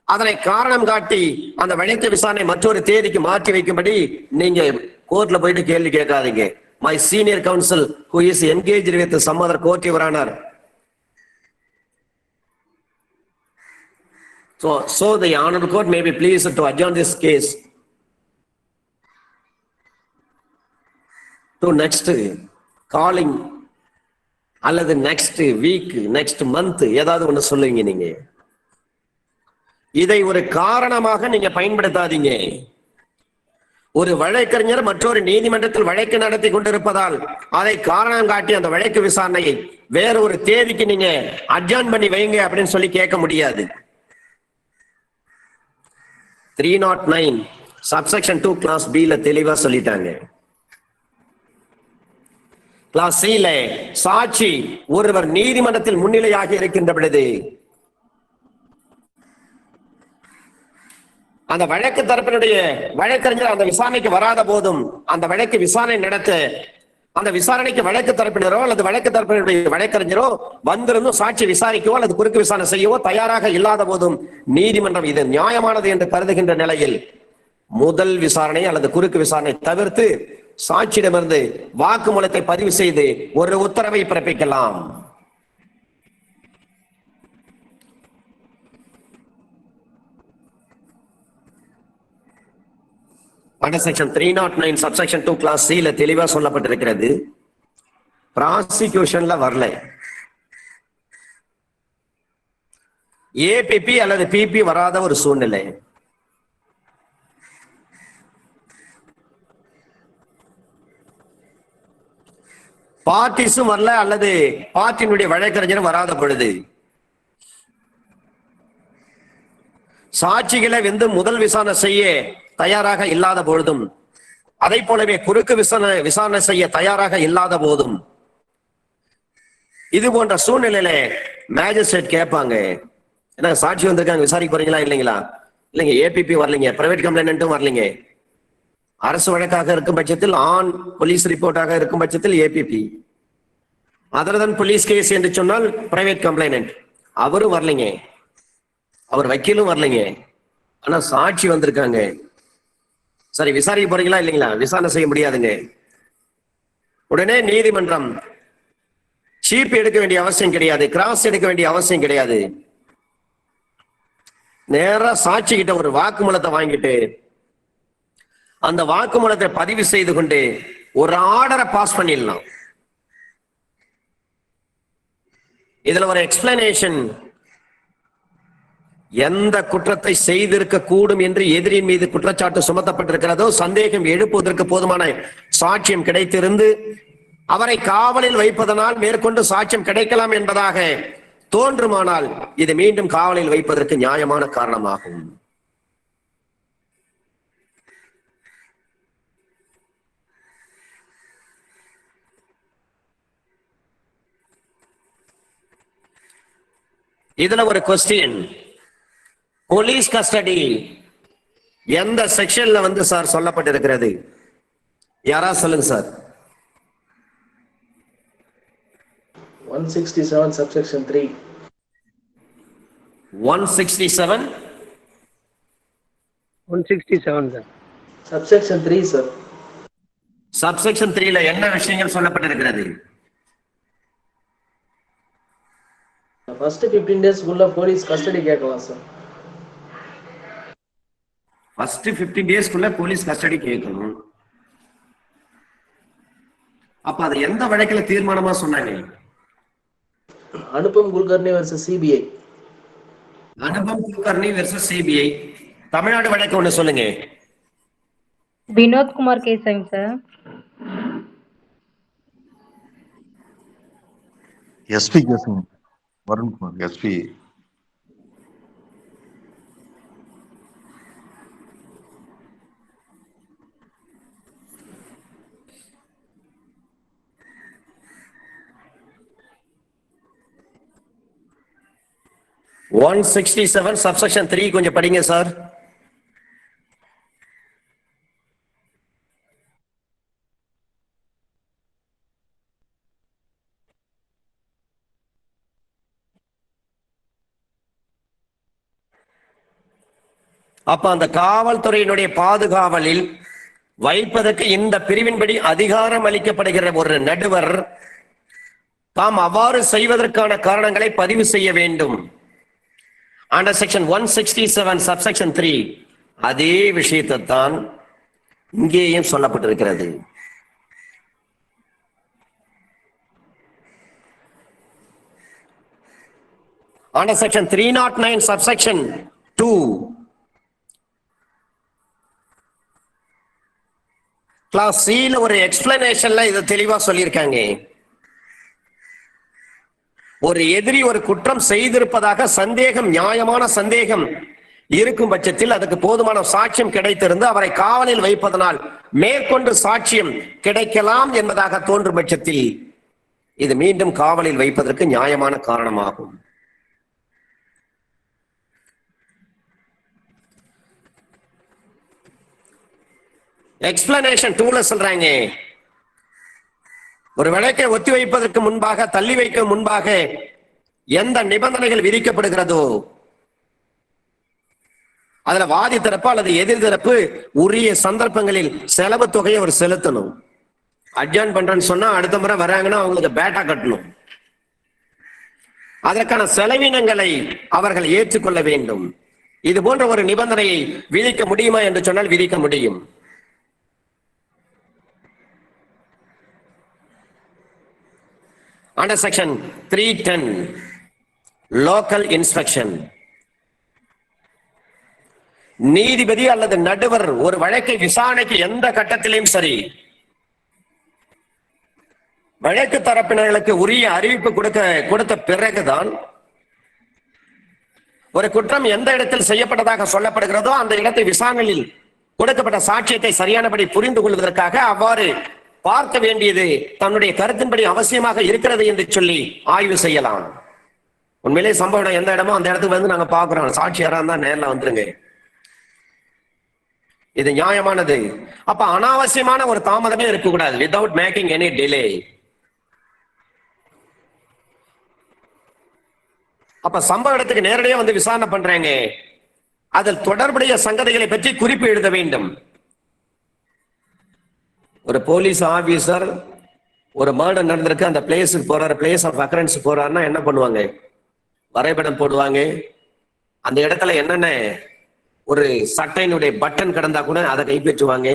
Speaker 1: அதனை காரணம் காட்டி அந்த வழக்கு விசாரணை மற்றொரு தேதிக்கு மாற்றி வைக்கும்படி நீங்க கோர்ட்ல போயிட்டு கேள்வி கேட்காதீங்க. My senior council who is engaged with some other court, your honor. So the honorable court may be pleased to adjourn this case to next calling அல்லது நெக்ஸ்ட் வீக், நெக்ஸ்ட் மந்த் ஏதாவது ஒண்ணு சொல்லுவீங்க. நீங்க இதை ஒரு காரணமாக நீங்க பயன்படுத்தாதீங்க. ஒரு வழக்கறிஞர் மற்றொரு நீதிமன்றத்தில் வழக்கு நடத்தி கொண்டிருப்பதால் அதை காரணம் காட்டி அந்த வழக்கு விசாரணையை வேற ஒரு தேதிக்கு நீங்க அட்ஜார்ன் பண்ணி வைங்க அப்படின்னு சொல்லி கேட்க முடியாது. 309 சப்செக்ஷன் 2 கிளாஸ் B தெளிவா சொல்லிட்டாங்க. கிளாஸ் C சாட்சி ஒருவர் நீதிமன்றத்தில் முன்னிலையாக இருக்கின்ற பொழுது அந்த வழக்கு தரப்பினுடைய வழக்கறிஞர் அந்த விசாரணைக்கு வராத போதும் அந்த வழக்கு விசாரணை நடத்த அந்த விசாரணைக்கு வழக்கு தரப்பினரோ அல்லது வழக்கு தரப்பினுடைய வழக்கறிஞரோ வந்திருந்தும் சாட்சி விசாரிக்கவோ அல்லது குறுக்கு விசாரணை செய்யவோ தயாராக இல்லாத போதும் நீதிமன்றம் இது நியாயமானது என்று கருதுகின்ற நிலையில் முதல் விசாரணை அல்லது குறுக்கு விசாரணை தவிர்த்து சாட்சியிடமிருந்து வாக்குமூலத்தை பதிவு செய்து ஒரு உத்தரவை பிறப்பிக்கலாம். Under section 309 subsection 2 clause C தெளிவா சொல்லப்பட்டிருக்கிறது. ப்ராசிக்யூஷன்ல வரல, ஏபிபி அல்லது பிபி வராத ஒரு சூழ்நிலை. பார்ட்டிஸும் வரல அல்லது பார்ட்டியினுடைய வழக்கறிஞரும் வராத பொழுது, சாட்சிகளை வந்து முதல் விசாரணை செய்ய தயாராக இல்லாத பொழுதும், அதை போலவே குறுக்கு விசாரணை செய்ய தயாராக இல்லாத போதும், இது போன்ற சூழ்நிலையில மேஜிஸ்ட்ரேட் கேட்பாங்க, என்ன சாட்சி வந்திருக்காங்க, விசாரிக்க போறீங்களா? இல்லைங்களா? இல்லைங்க, ஏபிபி வரலைங்க, பிரைவேட் கம்ப்ளைண்ட்டும் வரலைங்க. அரசு வழக்காக இருக்கும் பட்சத்தில் ஆன் போலீஸ் ரிப்போர்ட்டாக இருக்கும் பட்சத்தில் ஏபிபி, அதர் தன் போலீஸ் கேஸ் என்று சொன்னால் பிரைவேட் கம்ப்ளைண்ட். அவரும் வரலைங்க, அவர் வக்கீலும் வரலைங்க, ஆனா சாட்சி வந்திருக்காங்க. சரி, விசாரிக்க போறீங்களா? இல்லைங்களா? விசாரணை செய்ய முடியாதுங்க. உடனே நீதிமன்றம் சீப் எடுக்க வேண்டிய அவசியம் கிடையாது, கிராஸ் எடுக்க வேண்டிய அவசியம் கிடையாது. நேரா சாட்சி கிட்ட ஒரு வாக்குமூலத்தை வாங்கிட்டு அந்த வாக்குமூலத்தை பதிவு செய்து கொண்டு ஒரு ஆர்டரை பாஸ் பண்ணிடலாம். இதுல ஒரு எக்ஸ்பிளனேஷன், எந்த குற்றத்தை செய்திருக்க கூடும் என்று எதிரின் மீது குற்றச்சாட்டு சுமத்தப்பட்டிருக்கிறதோ, சந்தேகம் எழுப்புவதற்கு போதுமான சாட்சியம் கிடைத்திருந்து அவரை காவலில் வைப்பதனால் மேற்கொண்டு சாட்சியம் கிடைக்கலாம் என்பதாக தோன்றுமானால் இது மீண்டும் காவலில் வைப்பதற்கு நியாயமான காரணமாகும். இதுல ஒரு கொஸ்டின், போலீஸ் கஸ்டடி எந்த செக்ஷன்ல வந்து சார் சொல்லப்பட்டிருக்கிறது? யாரா சொல்லுங்க sir.
Speaker 2: 167 subsection 3.
Speaker 1: 167
Speaker 3: sir.
Speaker 2: Subsection 3 sir.
Speaker 1: Subsection 3ல என்ன விஷயங்கள் சொல்லப்பட்டிருக்கிறது?
Speaker 2: First 15 days உள்ள போலீஸ் கஸ்டடி கேட்கலாம் சார்.
Speaker 1: ஃபர்ஸ்ட் 15 டேஸ்க்குள்ள போலீஸ் கஸ்டடி கேட்கணும். அப்ப அது எந்த வழக்குல தீர்மானமா சொன்னாங்க?
Speaker 2: Anupam Kulkarni versus CBI.
Speaker 1: Anupam Kulkarni versus CBI. Tamil Nadu வழக்கு ஒண்ணு சொல்லுங்க.
Speaker 4: வினோத் குமார் கேசவ் சார்.
Speaker 5: எஸ்பி கேசுங்க, Varun Kumar SP.
Speaker 1: One 167 subsection 3 கொஞ்சம் படிங்க சார். அப்ப அந்த காவல்துறையினுடைய பாதுகாவலில் வைப்பதற்கு இந்த பிரிவின்படி அதிகாரம் அளிக்கப்படுகிற ஒரு நடுவர் தாம் அவ்வாறு செய்வதற்கான காரணங்களை பதிவு செய்ய வேண்டும். Under section 167 subsection 3 அதே விஷயத்தை தான் இங்கேயும் சொல்லப்பட்டிருக்கிறது. Under section 309 subsection 2 clause C ஒரு எக்ஸ்பிளனேஷன்ல இதை தெளிவா சொல்லியிருக்காங்க. ஒரு எதிரி ஒரு குற்றம் செய்திருப்பதாக சந்தேகம், நியாயமான சந்தேகம் இருக்கும் பட்சத்தில் அதுக்கு போதுமான சாட்சியம் கிடைத்திருந்து அவரை காவலில் வைப்பதனால் மேற்கொண்டு சாட்சியம் கிடைக்கலாம் என்பதாக தோன்றும் பட்சத்தில் இது மீண்டும் காவலில் வைப்பதற்கு நியாயமான காரணமாகும். எக்ஸ்பிளனேஷன் 2ல சொல்றாங்க, ஒரு வழக்கை ஒத்தி வைப்பதற்கு முன்பாக, தள்ளி வைக்க முன்பாக எந்த நிபந்தனைகள் விதிக்கப்படுகிறதோ அதுல வாதி தரப்பு அல்லது எதிர் தரப்பு உரிய சந்தர்ப்பங்களில் செலவு தொகையை அவர் செலுத்தணும். அட்ஜாயின் பண்றேன்னு சொன்னா அடுத்த முறை வராங்கன்னா அவங்களுக்கு பேட்டா கட்டணும். அதற்கான செலவினங்களை அவர்கள் ஏற்றுக்கொள்ள வேண்டும். இது போன்ற ஒரு நிபந்தனையை விதிக்க முடியுமா என்று சொன்னால் விதிக்க முடியும். Under section 310 local inspection நீதிபதி அல்லது நடுவர் ஒரு வழக்கை விசாரணைக்கு எந்த கட்டத்திலும் சரி வழக்கு தரப்பினர்களுக்கு உரிய அறிவிப்பு கொடுத்த பிறகுதான் ஒரு குற்றம் எந்த இடத்தில் செய்யப்பட்டதாக சொல்லப்படுகிறதோ அந்த இடத்தை விசாரணையில் கொடுக்கப்பட்ட சாட்சியத்தை சரியானபடி புரிந்து கொள்வதற்காக அவ்வாறு பார்க்க வேண்டியது தன்னுடைய கருத்தின்படி அவசியமாக இருக்கிறது என்று சொல்லி ஆய்வு செய்யலாம். உண்மையிலே சம்பவம் எந்த இடமோ அந்த இடத்துக்கு வந்து நாங்க பாக்குறோம், சாட்சி யாரா இருந்தா நேர்ல வந்துருங்க, இது நியாயமானது. அப்ப அனாவசியமான ஒரு தாமதமே இருக்கக்கூடாது. Without making any delay. அப்ப சம்பவ இடத்துக்கு நேரடியா வந்து விசாரணை பண்றாங்க, அதில் தொடர்புடைய சங்கதிகளை பற்றி குறிப்பு எழுத வேண்டும். ஒரு போலீஸ் ஆபீசர் ஒரு மர்டர் நடந்திருக்கு, அந்த பிளேஸுக்கு போறாரு, பிளேஸ் ஆஃப் அக்கரன்ஸ் போறாருன்னா என்ன பண்ணுவாங்க? வரைபடம் போடுவாங்க. அந்த இடத்துல என்னென்ன ஒரு சட்டையினுடைய பட்டன் கிடந்தா கூட அதை கைப்பற்றுவாங்க.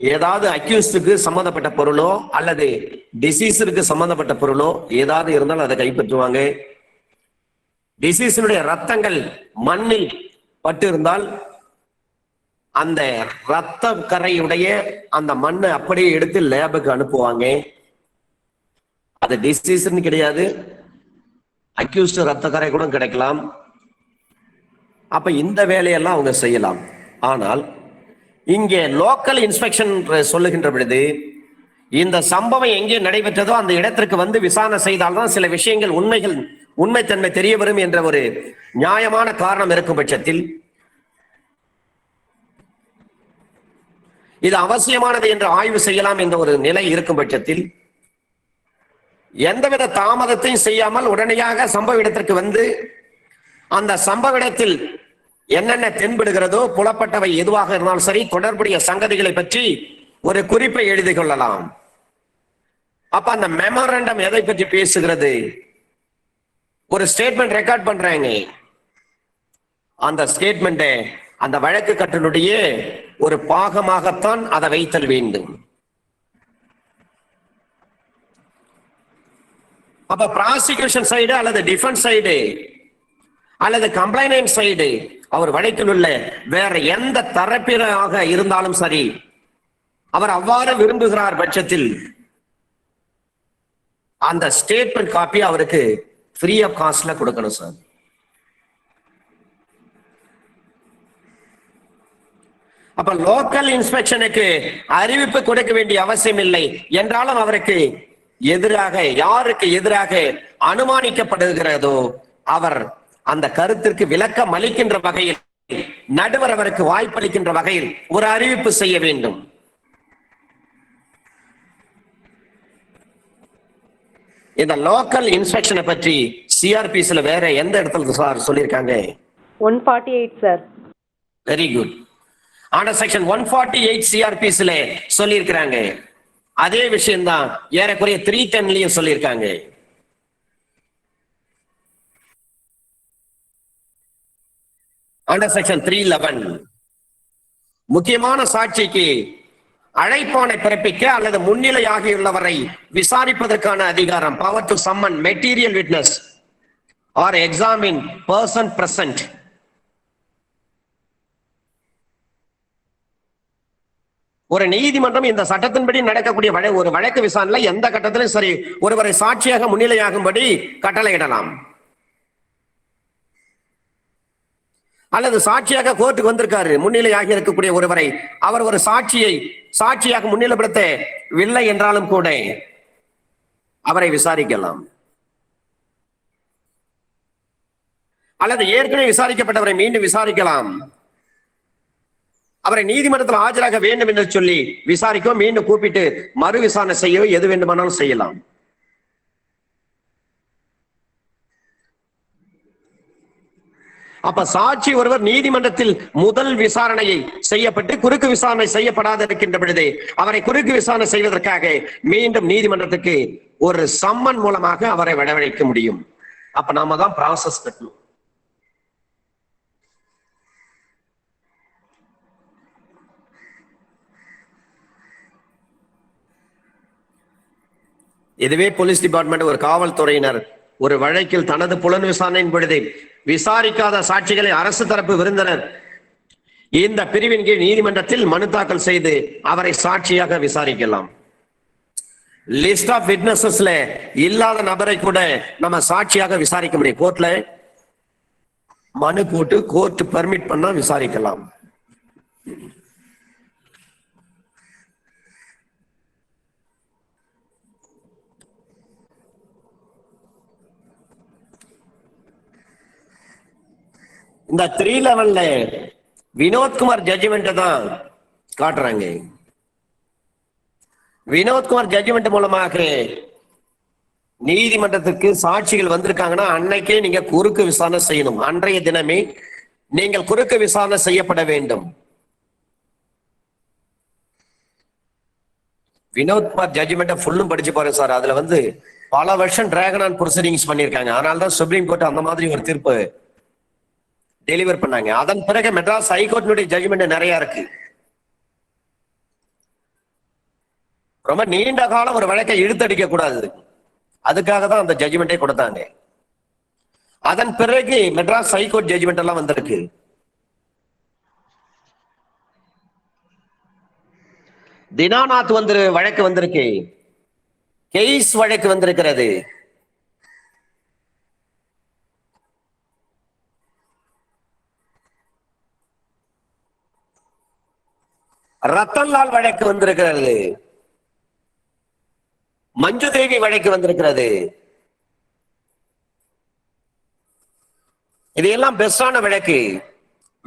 Speaker 1: ஏதாவது அக்யூஸ்டுக்கு சம்பந்தப்பட்ட பொருளோ அல்லது டிசீஸருக்கு சம்பந்தப்பட்ட பொருளோ ஏதாவது இருந்தாலும் அதை கைப்பற்றுவாங்க. டிசீஸினுடைய ரத்தங்கள் மண்ணில் பட்டு இருந்தால் அந்த ரத்த கரையுடைய அந்த மண்ணை அப்படியே எடுத்து லேபுக்கு அனுப்புவாங்க. அது டிசீஸ்ன்னு கிடையாது, அக்யூஸ்ட் ரத்த கரை கூட கிடைக்கலாம். அப்ப இந்த வேலையெல்லாம் அவங்க செய்யலாம். ஆனால் இங்கே லோக்கல் இன்ஸ்பெக்ஷன் சொல்லுகின்ற பொழுது இந்த சம்பவம் எங்கே நடைபெற்றதோ அந்த இடத்திற்கு வந்து விசாரணை செய்தால்தான் சில விஷயங்கள் உண்மைத்தன்மை தெரிய வரும் என்ற ஒரு நியாயமான காரணம் இருக்கும் பட்சத்தில், இது அவசியமானது என்று ஆய்வு செய்யலாம் என்ற ஒரு நிலை இருக்கும் பட்சத்தில், எந்தவித தாமதத்தையும் செய்யாமல் உடனடியாக சம்பவ இடத்திற்கு வந்து அந்த சம்பவ இடத்தில் என்னென்ன தென்படுகிறதோ புலப்பட்டவை எதுவாக இருந்தாலும் சரி தொடர்புடைய சங்கதிகளை பற்றி ஒரு குறிப்பை எழுதி கொள்ளலாம். அப்ப அந்த மெமரண்டம் எதை பற்றி பேசுகிறது? ஒரு ஸ்டேட்மெண்ட் ரெக்கார்ட் பண்றாங்க, அந்த ஸ்டேட்மெண்ட் அந்த வழக்கு கட்டளுடைய ஒரு பாகமாகத்தான் அதை வைத்தல் வேண்டும். அப்ப ப்ராசிக்யூஷன் சைடு அல்லது டிஃபென்ஸ் சைடு அல்லது கம்ப்ளைண்ட் சைடு அவர் வழக்கில் உள்ள வேற எந்த தரப்பினராக இருந்தாலும் சரி, அவர் அவ்வாறு விரும்புகிறார் பட்சத்தில் அந்த ஸ்டேட்மெண்ட் காப்பி அவருக்கு ஃப்ரீ ஆஃப் காஸ்ட்ல கொடுக்கணும் சார். அப்ப லோக்கல் இன்ஸ்பெக்ஷனுக்கு அறிவிப்பு கொடுக்க வேண்டிய அவசியம் இல்லை என்றாலும் அவருக்கு எதிராக யாருக்கு எதிராக அனுமானிக்கப்படுகிறதோ அவர் அந்த கருத்திற்கு விளக்கம் அளிக்கின்ற வகையில் நடுவர் அவருக்கு வாய்ப்பளிக்கின்ற வகையில் ஒரு அறிவிப்பு செய்ய வேண்டும். இந்த லோக்கல் இன்ஸ்பெக்ஷனை பற்றி சிஆர்பிஸ்ல வேற எந்த இடத்துல சார் சொல்லியிருக்காங்க?
Speaker 3: 148 சார்.
Speaker 1: Very good. ஆனா செக்ஷன் 148 சிஆர்பிஸ்ல சொல்லியிருக்கிறாங்க. அதே விஷயம் தான் ஏறக்குறைய 310லயும் சொல்லியிருக்காங்க. அண்டர் செக்ஷன் 311 முக்கியமான சாட்சிக்கு அழைப்பானை பிறப்பிக்க அல்லது முன்னிலையாகியுள்ளவரை விசாரிப்பதற்கான அதிகாரம், power to summon material witness or examine person present. ஒரு நீதிமன்றம் இந்த சட்டத்தின்படி நடக்கக்கூடிய ஒரு வழக்கு விசாரணை எந்த கட்டத்திலும் சரி ஒருவரை சாட்சியாக முன்னிலையாகும்படி கட்டளையிடலாம். அல்லது சாட்சியாக கோர்ட்டுக்கு வந்திருக்காரு, முன்னிலையாகி இருக்கக்கூடிய ஒருவரை அவர் ஒரு சாட்சியாக முன்னிலைப்படுத்தவில்லை என்றாலும் கூட அவரை விசாரிக்கலாம். அல்லது ஏற்கனவே விசாரிக்கப்பட்டவரை மீண்டும் விசாரிக்கலாம். அவரை நீதிமன்றத்தில் ஆஜராக வேண்டும் என்று சொல்லி விசாரிக்கோ மீண்டும் கூப்பிட்டு மறு விசாரணை செய்யவோ எது வேண்டுமானாலும் செய்யலாம். அப்ப சாட்சி ஒருவர் நீதிமன்றத்தில் முதல் விசாரணையை செய்யப்பட்டு குறுக்கு விசாரணை செய்யப்படாத இருக்கின்ற பொழுது அவரை குறுக்கு விசாரணை செய்வதற்காக மீண்டும் நீதிமன்றத்துக்கு ஒரு சம்மன் மூலமாக அவரை வரவழைக்க முடியும். அப்ப நாம தான் ப்ராசஸ் கட்டணும். இதுவே போலீஸ் டிபார்ட்மெண்ட் ஒரு காவல்துறையினர் ஒரு வழக்கில் தனது புலன் விசாரணையின் பொழுது விசாரிக்காத சாட்சிகளை அரசு தரப்பு விருந்தினர் இந்த பிரிவின் கீழ் நீதிமன்றத்தில் மனு தாக்கல் செய்து அவரை சாட்சியாக விசாரிக்கலாம். லிஸ்ட் ஆஃப் விட்னஸஸ்ல இல்லாத நபரை கூட நம்ம சாட்சியாக விசாரிக்க முடியும். கோர்ட்ல மனு போட்டு கோர்ட் பெர்மிட் பண்ணா விசாரிக்கலாம். இந்த 311ல வினோத்குமார் ஜட்ஜ்மெண்ட் தான் காட்டுறாங்க. வினோத்குமார் ஜட்ஜ்மெண்ட் மூலமாக நீதிமன்றத்திற்கு சாட்சிகள் வந்திருக்காங்கன்னா அன்னைக்கே நீங்க குறுக்கு விசாரணை செய்யணும். அன்றைய தினமே நீங்கள் குறுக்கு விசாரணை செய்யப்பட வேண்டும். வினோத்குமார் ஜட்ஜ்மெண்ட் ஃபுல்லும் படிச்சு பாருங்க சார். அதுல பல வருஷம் டிராகன் ஆன் ப்ரொசீடிங்ஸ் பண்ணிருக்காங்க. அதனாலதான் சுப்ரீம் கோர்ட் அந்த மாதிரி ஒரு தீர்ப்பு டெலிவர் பண்ணாங்க. அதன் பிறகு மெட்ராஸ் ஹைகோர்ட்டினுடைய ஜட்ஜ்மெண்ட் நிறைய இருக்கு. ரொம்ப நீண்ட காலம் ஒரு வழக்கை இழுத்தடிக்க கூடாது, அதுக்காக தான் அந்த ஜட்ஜ்மெண்டே கொடுத்தாங்க. அதன் பிறகு மெட்ராஸ் ஹைகோர்ட் ஜட்ஜ்மெண்ட் எல்லாம் வந்திருக்கு. தினாநாத் வழக்கு வந்திருக்கு, கேஸ் வழக்கு வந்திருக்கிறது. ரத்தன்லால் வழக்கு வந்திருக்கிறது, மஞ்சு தேவி வழக்கு வந்திருக்கிறது. இது எல்லாம் பெஸ்டான வழக்கு.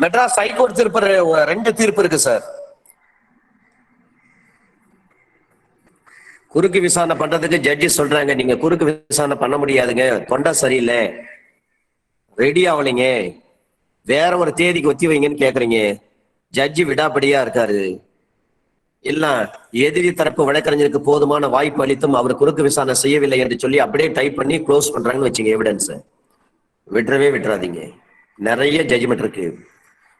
Speaker 1: மெட்ராஸ் ஹைகோர்ட் தீர்ப்பு 2 தீர்ப்பு இருக்கு சார். குறுக்கு விசாரணை பண்றதுக்கு ஜட்ஜி சொல்றாங்க, நீங்க குறுக்கு விசாரணை பண்ண முடியாதுங்க, தொண்டை சரியில்லை, ரெடி ஆகலைங்க, வேற ஒரு தேதிக்கு ஒத்தி வைங்கன்னு கேக்குறீங்க. ஜட்ஜி விடாப்படியா இருக்காரு. இல்ல எதிரி தரப்பு வழக்கறிஞருக்கு போதுமான வாய்ப்பு அளித்தும் அவர் குறுக்கு விசாரணை செய்யவில்லை என்று சொல்லி அப்படியே டைப் பண்ணி க்ளோஸ் பண்றாங்கன்னு வச்சுங்க. எவிடன்ஸ் விட்டுறாதீங்க. நிறைய ஜட்ஜ்மெண்ட் இருக்கு.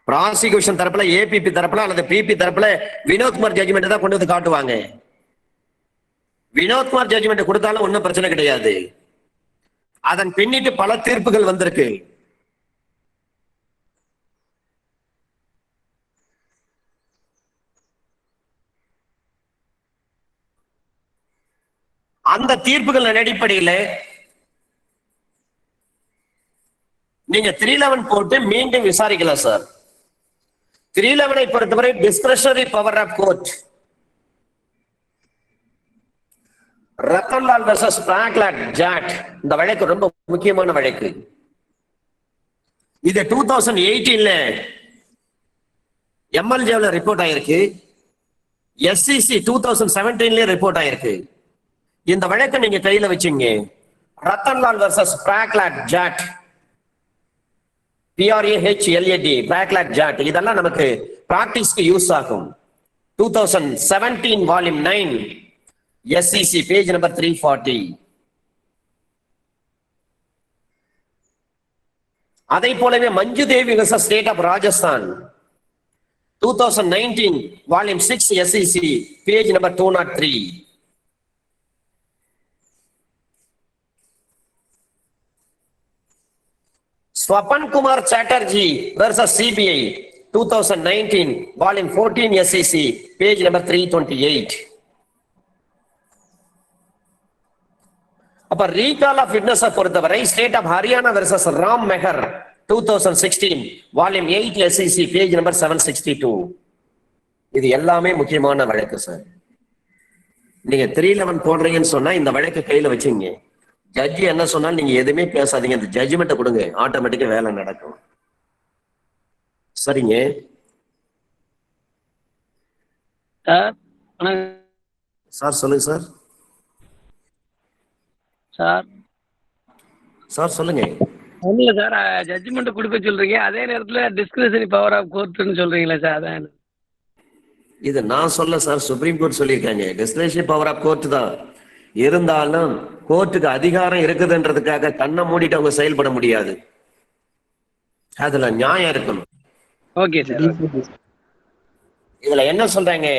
Speaker 1: ப்ராசிக்யூஷன் தரப்புல, ஏபிபி தரப்புல அல்லது பிபி தரப்புல வினோத்குமார் ஜட்ஜ்மெண்ட் தான் கொண்டு வந்து காட்டுவாங்க. வினோத்குமார் ஜட்ஜ்மெண்ட் கொடுத்தாலும் ஒன்னும் பிரச்சனை கிடையாது. அதன் பின்னிட்டு பல தீர்ப்புகள் வந்திருக்கு. அந்த தீர்ப்புகள் அடிப்படையில் நீங்க 311 போட்டு மீண்டும் விசாரிக்கலாம் சார். 311 பொறுத்தவரை discretionary power of court. Rattanlal versus Prahlad Jat இந்த வழக்கு ரொம்ப முக்கியமான வழக்கு. இது 2018ல எம்எல்ஜேல ரிப்போர்ட் ஆயிருக்கு. எஸ்சிசி 2017 ரிப்போர்ட் ஆயிருக்கு. இந்த வழக்கை நீங்க கையில வச்சீங்க. ரத்தன்லால் வெர்சஸ் பிராங்க்லாட் ஜாட், PRAHLAD, பிராங்க்லாட் ஜாட், இதெல்லாம் நமக்கு பிராக்டிஸ்க்கு யூஸ் ஆகும். 2017 வால்யூம் 9 SCC பேஜ் நம்பர் 340. அதை போலவே Manju Devi versus state of Rajasthan 2019 volume 6 SCC page number 203. Swapan Kumar Chatterjee versus CBI 2019 volume 14 SCC page number 328. அப்ப ரீகால் ஆஃப் விட்னஸ் பொறுத்தவரை state of Haryana versus Ram Meher 2016 volume 8 SCC page number 762. இது எல்லாமே முக்கியமான வழக்கு sir. நீங்க 311 போடுறீங்கன்னு சொன்னா இந்த வழக்கு கையில வச்சுங்க. ஜட்ஜி என்ன சொன்னாலும் நீங்க எதுவுமே பேசாதீங்க, இந்த ஜட்ஜ்மெண்ட்டை கொடுங்க, ஆட்டோமேட்டிக்கா வேலை நடக்கும். சரிங்க சார். சொல்லுங்க சார். சார் சொல்லுங்க.
Speaker 4: இல்ல சார், ஜட்ஜ்மெண்ட் கொடுக்க சொல்றீங்க, அதே நேரத்துல டிஸ்கிரிஷனரி பவர் ஆஃப் கோர்ட்னு சொல்றீங்களா சார்? அதான்
Speaker 1: இது நான் சொல்ல சார், சுப்ரீம் கோர்ட் சொல்லியிருக்காங்க. டிஸ்கிரிஷனரி பவர் ஆஃப் கோர்ட் தான். இருந்தாலும் கோர்ட்டுக்கு அதிகாரம் இருக்குதுன்றதுக்காக கண்ணை மூடிட்டு அவங்க செயல்பட முடியாது. அதுல நியாயம் இருக்கணும்.
Speaker 4: Okay sir.
Speaker 1: இதுல என்ன சொல்றாங்க?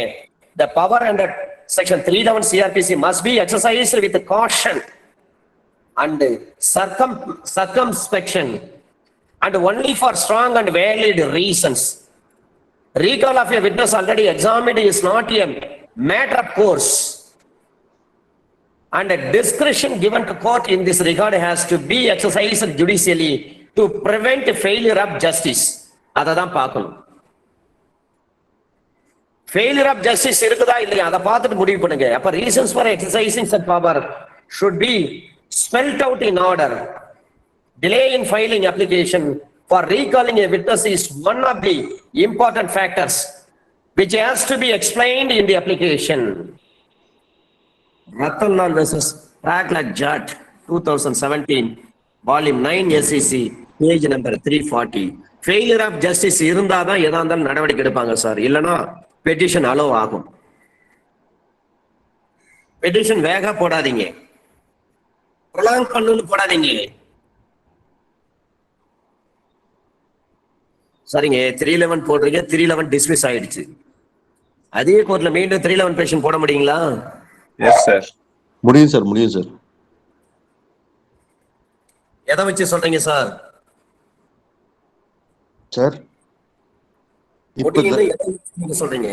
Speaker 1: The power under section 311 CRPC must be exercised with caution and circumspection and only for strong and valid reasons. Recall of a witness already examined is not a matter of course. And a discretion given to court in this regard has to be exercised judicially to prevent failure of justice. அததான் பார்க்கணும். Failure of justice இருக்குதா இல்லையா அதை பார்த்துட்டு முடிவு பண்ணுங்க. அப்ப reasons for exercising such power should be spelled out in order. Delay in filing application for recalling a witness is one of the important factors which has to be explained in the application. Ratanlal versus Prakhlad Jat, 2017, volume 9 SEC, page number 340. Failure of justice இருந்தாதான் எதா இருந்தாலும் நடவடிக்கை எடுப்பாங்க sir. இல்லனா petition allow ஆகும். Petition வேக போடாதீங்க, prolong பண்ணு போடாதீங்க. சரிங்க, 311 போடுறீங்க, 311 டிஸ்மிஸ் ஆயிடுச்சு. அதே கோர்ட்ல மீண்டும் 311 பெட்டிஷன் போட முடியுங்களா?
Speaker 5: Yes sir. முடியும் சார், முடியும் சார்.
Speaker 1: எதை வச்சு சொல்றீங்க சார்?
Speaker 5: சார்
Speaker 1: இப்ப சொல்றீங்க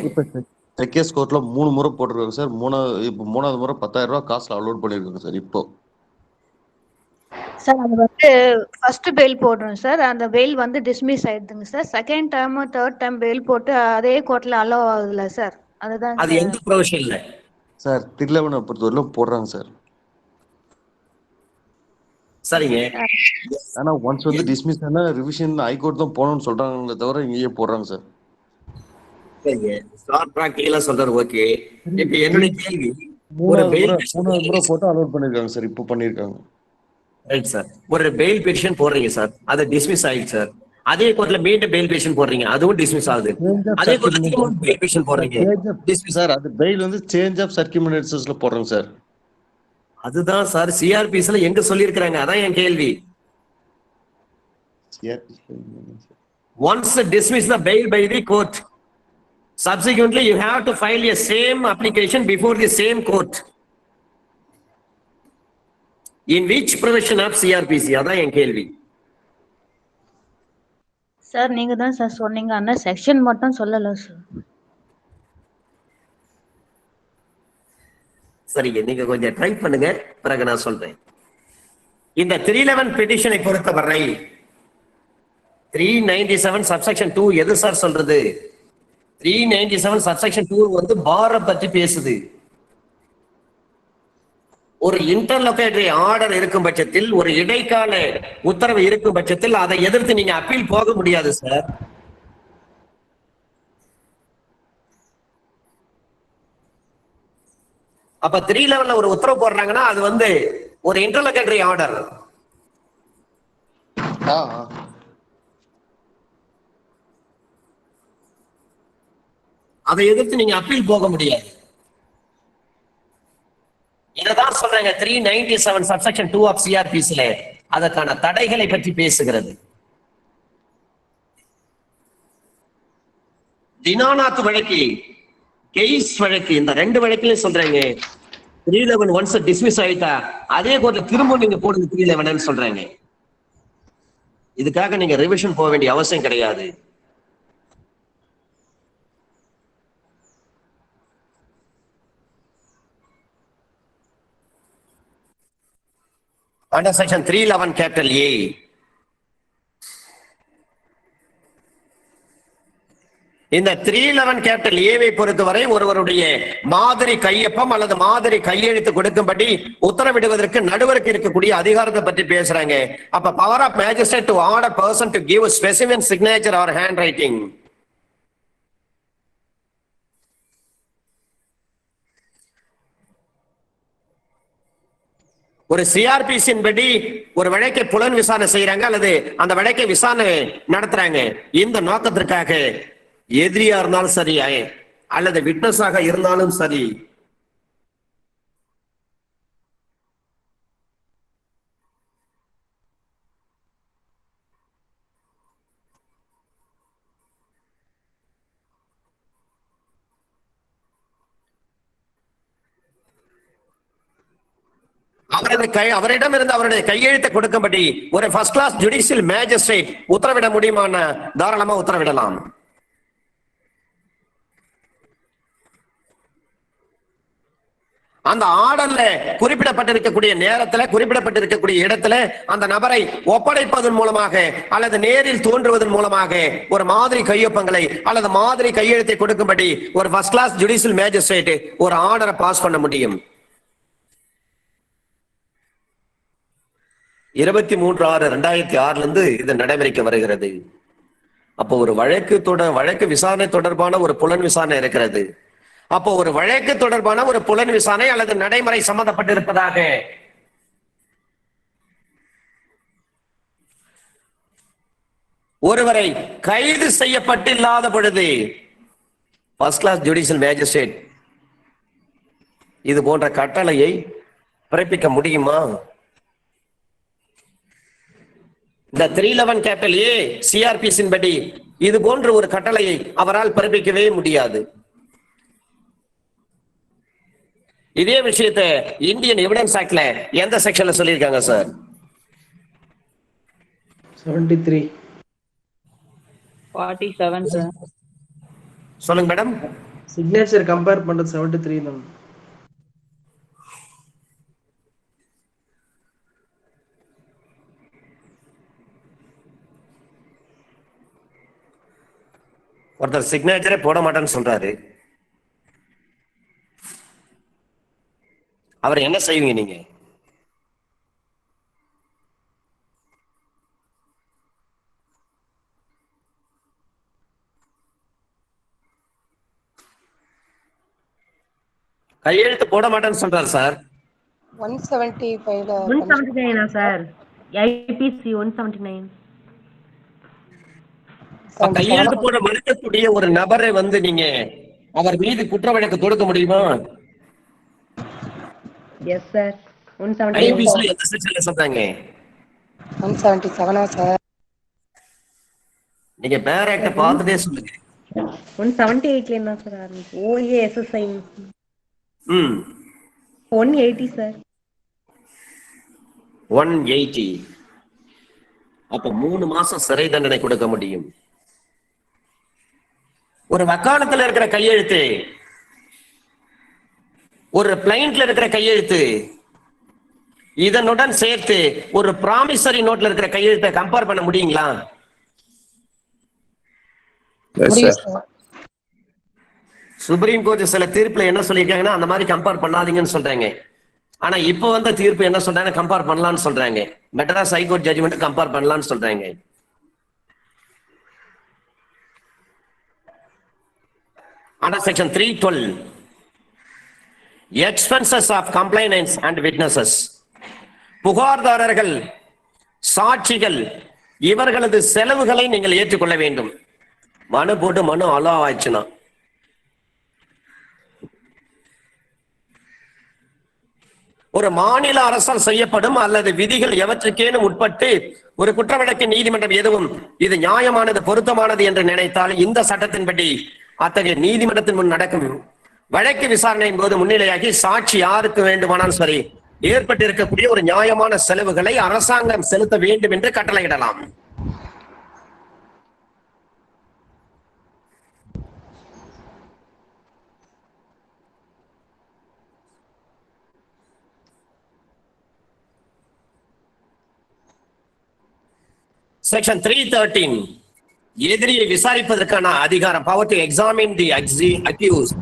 Speaker 5: செகேஸ் கோர்ட்ல 3 முறை போட்டிருக்காங்க சார். மூணாவது முறை 10,000 ரூபாய் காசுல அலோட் பண்ணிருக்காங்க சார். இப்போ
Speaker 6: சார் அது வந்து ஃபர்ஸ்ட் பெயில் போடுறோம் சார், அந்த பெயில் வந்து டிஸ்மிஸ் ஆயிடுதுங்க sir. Second time third time bail போட்டு அதே கோர்ட்ல அலோ ஆகுதுல சார், அதுதான்
Speaker 1: அது எந்த ப்ரொவிஷன்ல
Speaker 5: சார் 311 பொறுத்தவரையிலும் போடுறாங்க சார்.
Speaker 1: சரிங்க,
Speaker 5: ஆனா ஒன்ஸ் வந்து டிஸ்மிஸ் ஆனா ரிவிஷன் ஹைகோர்ட் தான் போகணும்னு சொல்றாங்களே தவிர இங்கேயே போடுறாங்க சார்.
Speaker 1: சரிங்க, ஸ்டார் பிராக்டிகலா சொல்றாரு. ஓகே, இப்ப என்னுடைய கேள்வி, ஒரு
Speaker 5: மூணாவது
Speaker 1: பெயில்
Speaker 5: முறை போட்டு அலோட் பண்ணிருக்காங்க சார். இப்போ பண்ணிருக்காங்க.
Speaker 1: Right sir. ஒரு பெயில் பெட்டிஷன் போடுறீங்க சார், அது டிஸ்மிஸ் ஆயிடுச்சு சார். அதே கோர்ட்ல மீண்டும் பெயில் பெட்டிஷன் போடுறீங்க, அதுவும் டிஸ்மிஸ் ஆகுது. அதே கோர்ட்ல பெயில் பெட்டிஷன் போடுறீங்க, டிஸ்மிஸ்
Speaker 5: சார். அது பெயில் வந்து சேஞ்ச் ஆஃப் சர்க்கியூமெண்டன்சஸ்ல போடுறாங்க சார்.
Speaker 1: அதுதான் சார் சிஆர்பிஸ்ல எங்க சொல்லியிருக்காங்க, அதான் என் கேள்வி. Once dismiss the bail by the court, subsequently you have to file a same application before the same court. In which provision of CRPC? அதான் என் கேள்வி.
Speaker 6: சார் நீங்க தான் சார் சொன்னீங்க, ஆனா செக்ஷன் மட்டும் சொல்லல சார்.
Speaker 1: சரிங்க, நீங்க கொஞ்சம் ட்ரை பண்ணுங்க, பிறகு நான் சொல்றேன். இந்த 311 பெட்டிஷனை பொறுத்தவரை 397 சப்செக்ஷன் 2 எது சார் சொல்றது? 397 சப்செக்ஷன் 2 வந்து பார பற்றி பேசுது. ஒரு இன்டர்லோகேட்டரி ஆர்டர் இருக்கும் பட்சத்தில், ஒரு இடைக்கால உத்தரவு இருக்கும் பட்சத்தில் அதை எதிர்த்து நீங்க அப்பீல் போக முடியாது சார். அப்ப 311 ஒரு உத்தரவு போடுறாங்கன்னா அது வந்து ஒரு இன்டர்லோகேட்டரி ஆர்டர். அதை எதிர்த்து நீங்க அப்பீல் போக முடியாது. இததான் சொல்றாங்க 397 சப்செக்ஷன் 2 ஆஃப் சிஆர்பிசில அதற்கான தடைகளை பற்றி பேசுகிறது. தினாநாத் வழக்கு, கேஸ் வழக்கு, இந்த 2 வழக்கிலையும் சொல்றாங்க 311 ஒன்ஸ் டிஸ்மிஸ் ஆயிட்டா அதே கோர்ட்ல திரும்ப நீங்க போடுங்க 311 சொல்றாங்க. இதுக்காக நீங்க ரிவிஷன் போக வேண்டிய அவசியம் கிடையாது. Under section 311 capital A, இந்த 311 கேபிட்டல் ஏவை பொறுத்தவரை ஒருவருடைய மாதிரி கையொப்பம் அல்லது மாதிரி கையெழுத்து கொடுக்கும்படி உத்தரவிடுவதற்கு நடுவருக்கு இருக்கக்கூடிய அதிகாரத்தை பற்றி பேசுறாங்க. அப்ப power of magistrate to order person to give specific signature or handwriting. ஒரு சிஆர்பிசியின் படி ஒரு வழக்கை புலன் விசாரணை செய்யறாங்க அல்லது அந்த வழக்கை விசாரணை நடத்துறாங்க. இந்த நோக்கத்திற்காக எதிரியா இருந்தாலும் சரி அல்லது விட்னஸாக இருந்தாலும் சரி அவரிடம் இருந்து அவருடைய கையெழுத்தை கொடுக்கும்படி ஒரு ஃபர்ஸ்ட் கிளாஸ் ஜுடிஷியல் மேஜிஸ்ட்ரேட் உத்தரவிட முடியுமான தாராளமா உத்தரவிடலாம். அந்த ஆர்டர்ல குறிப்பிடப்பட்டிருக்கக்கூடிய நேரத்துல குறிப்பிடப்பட்டிருக்கக்கூடிய இடத்துல அந்த நபரை ஒப்படைப்பதன் மூலமாக அல்லது நேரில் தோன்றுவதன் மூலமாக ஒரு மாதிரி கையொப்பங்களை அல்லது மாதிரி கையெழுத்தை கொடுக்கும்படி ஒரு ஃபர்ஸ்ட் கிளாஸ் ஜுடிஷியல் மேஜிஸ்ட்ரேட் ஒரு ஆர்டரை பாஸ் பண்ண முடியும். 23/6/2006 இருந்து இது நடைமுறைக்கு வருகிறது. அப்போ ஒரு வழக்கு விசாரணை தொடர்பான ஒரு புலன் விசாரணை இருக்கிறது. அப்போ ஒரு வழக்கு தொடர்பான ஒரு புலன் விசாரணை அல்லது நடைமுறை சம்பந்தப்பட்டிருப்பதாக ஒருவரை கைது செய்யப்பட்டில்லாத பொழுது ஃபர்ஸ்ட் கிளாஸ் ஜுடிஷியல் மேஜிஸ்ட்ரேட் இது போன்ற கட்டளையை பிறப்பிக்க முடியுமா? இந்த 311 சிஆர்பிசின் படி இது போன்ற ஒரு கட்டளையை அவரால் பிறப்பிக்கவே முடியாது. இதே விஷயத்தை இந்தியன் எவிடன்ஸ் ஆக்ட்ல எந்த செக்ஷன்ல சொல்லியிருக்காங்க சார்?
Speaker 2: 73.
Speaker 3: 47 சார்.
Speaker 1: சொல்லுங்க மேடம்.
Speaker 2: சிக்னேச்சர் கம்பேர் பண்றது 73 தான்.
Speaker 1: ஒருத்தர் சிக்னேச்சரே போட மாட்டேன்னு சொல்றாரு. அவர் என்ன செய்வீங்க நீங்க? கையெழுத்து போட மாட்டேன்னு சொல்றாரு சார்.
Speaker 3: 179 சார். ஐபிசி 179.
Speaker 1: கையெழுத்து போட மறுக்கக்கூடிய ஒரு நபரை நீங்க அவர் மீது குற்ற வழக்கு தொடுக்க முடியுமா?
Speaker 3: Yes sir. 179.
Speaker 1: ஐபிசில எந்த செக்ஷன்ல சொல்றாங்க?
Speaker 7: 177 சார்.
Speaker 1: நீங்க பேர் ஆக்ட பார்த்துட்டே சொல்லுங்க.
Speaker 3: 178ல என்ன சார் ஆரம்பிச்சு? OA SSI. 180 சார்.
Speaker 1: 180. அப்ப 3 மாசம் சிறை தண்டனை கொடுக்க முடியும். ஒரு வக்காலத்துல இருக்கிற கையெழுத்து, ஒரு பிளைன்ட்ல இருக்கிற கையெழுத்து, இதனுடன் சேர்த்து ஒரு ப்ராமிசரி நோட்ல இருக்கிற கையெழுத்தை கம்பேர் பண்ண முடியுங்களா? சுப்ரீம் கோர்ட் சில தீர்ப்புல என்ன சொல்லியிருக்காங்கன்னா அந்த மாதிரி கம்பேர் பண்ணாதீங்கன்னு சொல்றாங்க. ஆனா இப்ப வந்த தீர்ப்பு என்ன சொல்றாங்க? கம்பேர் பண்ணலாம்னு சொல்றாங்க. மெட்ராஸ் ஹைகோர்ட் ஜட்ஜ்மெண்ட் கம்பேர் பண்ணலாம்னு சொல்றாங்க. Under section 312, expenses of complainants and witnesses, புகார்தாரர்கள், சாட்சிகள் இவர்களது செலவுகளை நீங்கள் ஏற்றுக்கொள்ள வேண்டும். மனு போட்டு மனு அலோ ஆயிடுச்சுன்னா ஒரு மாநில அரசால் செய்யப்படும் அல்லது விதிகள் எவற்றுக்கேனும் உட்பட்டு ஒரு குற்ற வழக்கு நீதிமன்றம் எதுவும் இது நியாயமானது பொருத்தமானது என்று நினைத்தால் இந்த சட்டத்தின்படி அத்தகைய நீதிமன்றத்தின் முன் நடக்கும் வழக்கு விசாரணையின் போது முன்னிலையாகி சாட்சி யாருக்கு வேண்டுமானாலும் சரி ஏற்பட்டிருக்கக்கூடிய ஒரு நியாயமான செலவுகளை அரசாங்கம் செலுத்த வேண்டும் என்று கட்டளையிடலாம். செக்ஷன் 313 எதிரியை விசாரிப்பதற்கான அதிகாரம், power to examine the accused.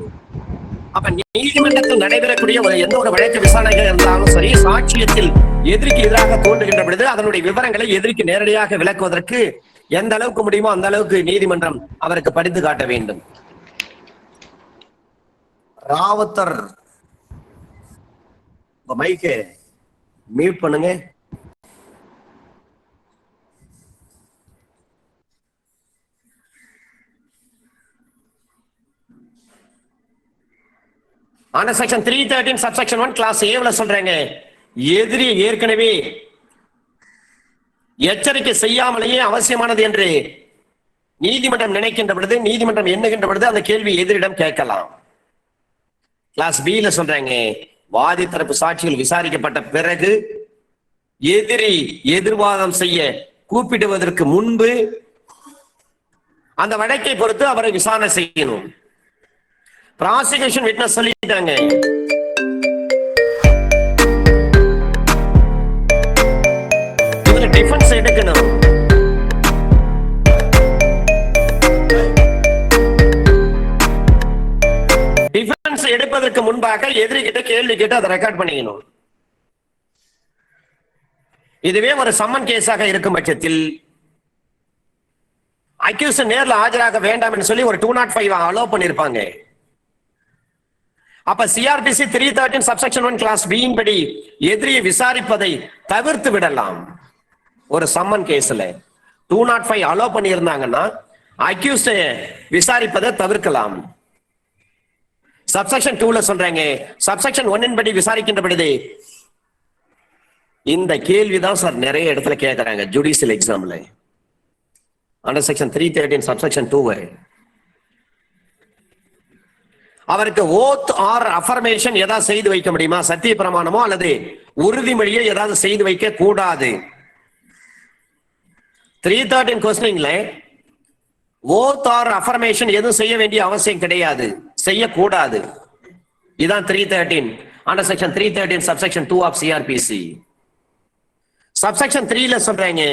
Speaker 1: அப்ப நீதிமன்றத்தில் நடைபெறக்கூடிய எந்த ஒரு வழக்கு விசாரணைகள் இருந்தாலும் சரி, சாட்சியத்தில் எதிரிக்கு எதிராக தோன்றுகின்ற பொழுது அதனுடைய விவரங்களை எதிரிக்கு நேரடியாக விளக்குவதற்கு எந்த அளவுக்கு முடியுமோ அந்த அளவுக்கு நீதிமன்றம் அவருக்கு படித்து காட்ட வேண்டும். ராவத்தர் மைக்கை மியூட் பண்ணுங்க. Under section 313 subsection 1 class A சொல்றாங்க, எதிரி ஏற்கனவே எச்சரிக்கை செய்யாமலேயே அவசியமானது என்று நீதிமன்றம் நினைக்கின்ற பொழுது, நீதிமன்றம் எண்ணுகின்ற பொழுது அந்த கேள்வி எதிரிடம் கேட்கலாம். கிளாஸ் B சொல்றாங்க, வாதி தரப்பு சாட்சிகள் விசாரிக்கப்பட்ட பிறகு எதிரி எதிர்வாதம் செய்ய கூப்பிடுவதற்கு முன்பு அந்த வழக்கை பொறுத்து அவரை விசாரணை செய்யணும். ப்ராசிக்யூஷன் விட்னஸ் சொல்லிட்டாங்க, எடுக்கணும். டிஃபென்ஸ் எடுப்பதற்கு முன்பாக எதிரி கிட்ட கேள்வி கேட்டு அதை ரெக்கார்ட் பண்ணிக்கணும். இதுவே ஒரு சம்மன் கேஸாக இருக்கும் பட்சத்தில் அக்யூஸ் நேர்ல ஆஜராக வேண்டாம் என்று சொல்லி ஒரு 205 அலோ பண்ணிருப்பாங்க. அப்ப சிஆர்பிசி 313 சப்செக்ஷன் 1 கிளாஸ் B படி எதிரியை விசாரிப்பதை தவிர்த்து விடலாம். ஒரு சம்மன் கேஸ்ல 205 அலோ பண்ணியிருந்தாங்கன்னா அக்யூஸ் விசாரிப்பதை தவிர்க்கலாம். சப்செக்ஷன் 2ல சொல்றாங்க, சப்செக்ஷன் 1 படி விசாரிக்கின்ற பொழுது இந்த கேள்விதான் சார் நிறைய இடத்துல கேட்கறாங்க ஜுடிஷியல் எக்ஸாம்ல. அண்டர் செக்ஷன் 313 சப்செக்ஷன் 2 அவருக்கு ஓத் ஆர் அஃபர்மேஷன் ஏதாவது செய்து வைக்க முடியுமா? சத்திய பிரமாணமோ அல்லது உறுதிமொழியோ ஏதாவது செய்து வைக்க கூடாது. 313 கொஸ்டின்ல ஓத் ஆர் அஃபர்மேஷன் எதுவும் செய்ய வேண்டிய அவசியம் கிடையாது, செய்யக்கூடாது. இதான் 313 under section 313 subsection 2 of CrPC. Subsection 3ல சொல்றாங்க,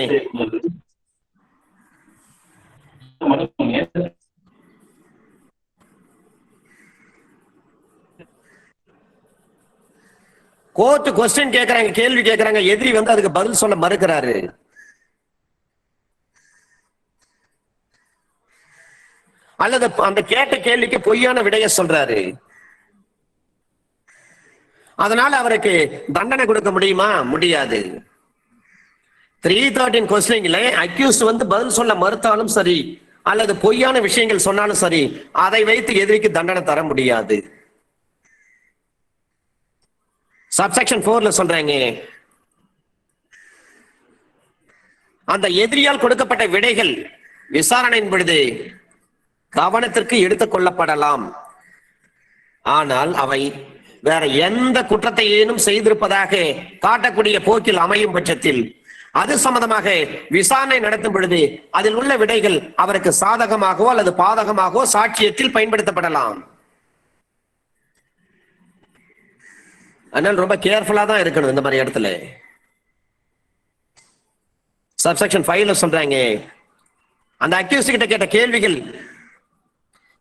Speaker 1: கோர்ட் கொஸ்டின் கேட்கறாங்க, கேள்வி கேட்கறாங்க, எதிரி வந்து அதுக்கு பதில் சொல்ல மறுக்கிறாரு. அல்லது அந்த கேட்ட கேள்விக்கு பொய்யான விடைய சொல்றாரு. அதனால அவருக்கு தண்டனை கொடுக்க முடியுமா? முடியாது. 313 கொஸ்டின்ல அக்யூஸ்ட் வந்து பதில் சொல்ல மறுத்தாலும் சரி அல்லது பொய்யான விஷயங்கள் சொன்னாலும் சரி அதை வைத்து எதிரிக்கு தண்டனை தர முடியாது. சப்செக்ஷன் 4ல சொல்றாங்க, அந்த எதிரியால் கொடுக்கப்பட்ட விடைகள் விசாரணையின் பொழுது கவனத்திற்கு எடுத்துக் கொள்ளப்படலாம். ஆனால் அவை வேற எந்த குற்றத்தை ஏனும் செய்திருப்பதாக காட்டக்கூடிய போக்கில் அமையும் பட்சத்தில் அது சம்பந்தமாக விசாரணை நடத்தும் பொழுது அதில் உள்ள விடைகள் அவருக்கு சாதகமாகவோ அல்லது பாதகமாகவோ சாட்சியத்தில் பயன்படுத்தப்படலாம். அதனால ரொம்ப கேர்ஃபுல்லா தான் இருக்கணும் இந்த மாதிரி இடத்துல. சப்செக்ஷன் 5ல சொல்றாங்க, அந்த அக்யூஸ்ட் கிட்ட கேட்ட கேள்விகள்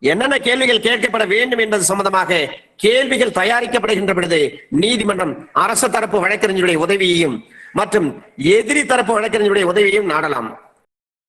Speaker 1: என்னென்ன கேள்விகள் கேட்கப்பட வேண்டும் என்பது சம்பந்தமாக கேள்விகள் தயாரிக்கப்படுகின்ற பொழுது நீதிமன்றம் அரசு தரப்பு வழக்கறிஞருடைய உதவியையும் மற்றும் எதிரி தரப்பு வழக்கறிஞருடைய உதவியையும் நாடலாம்.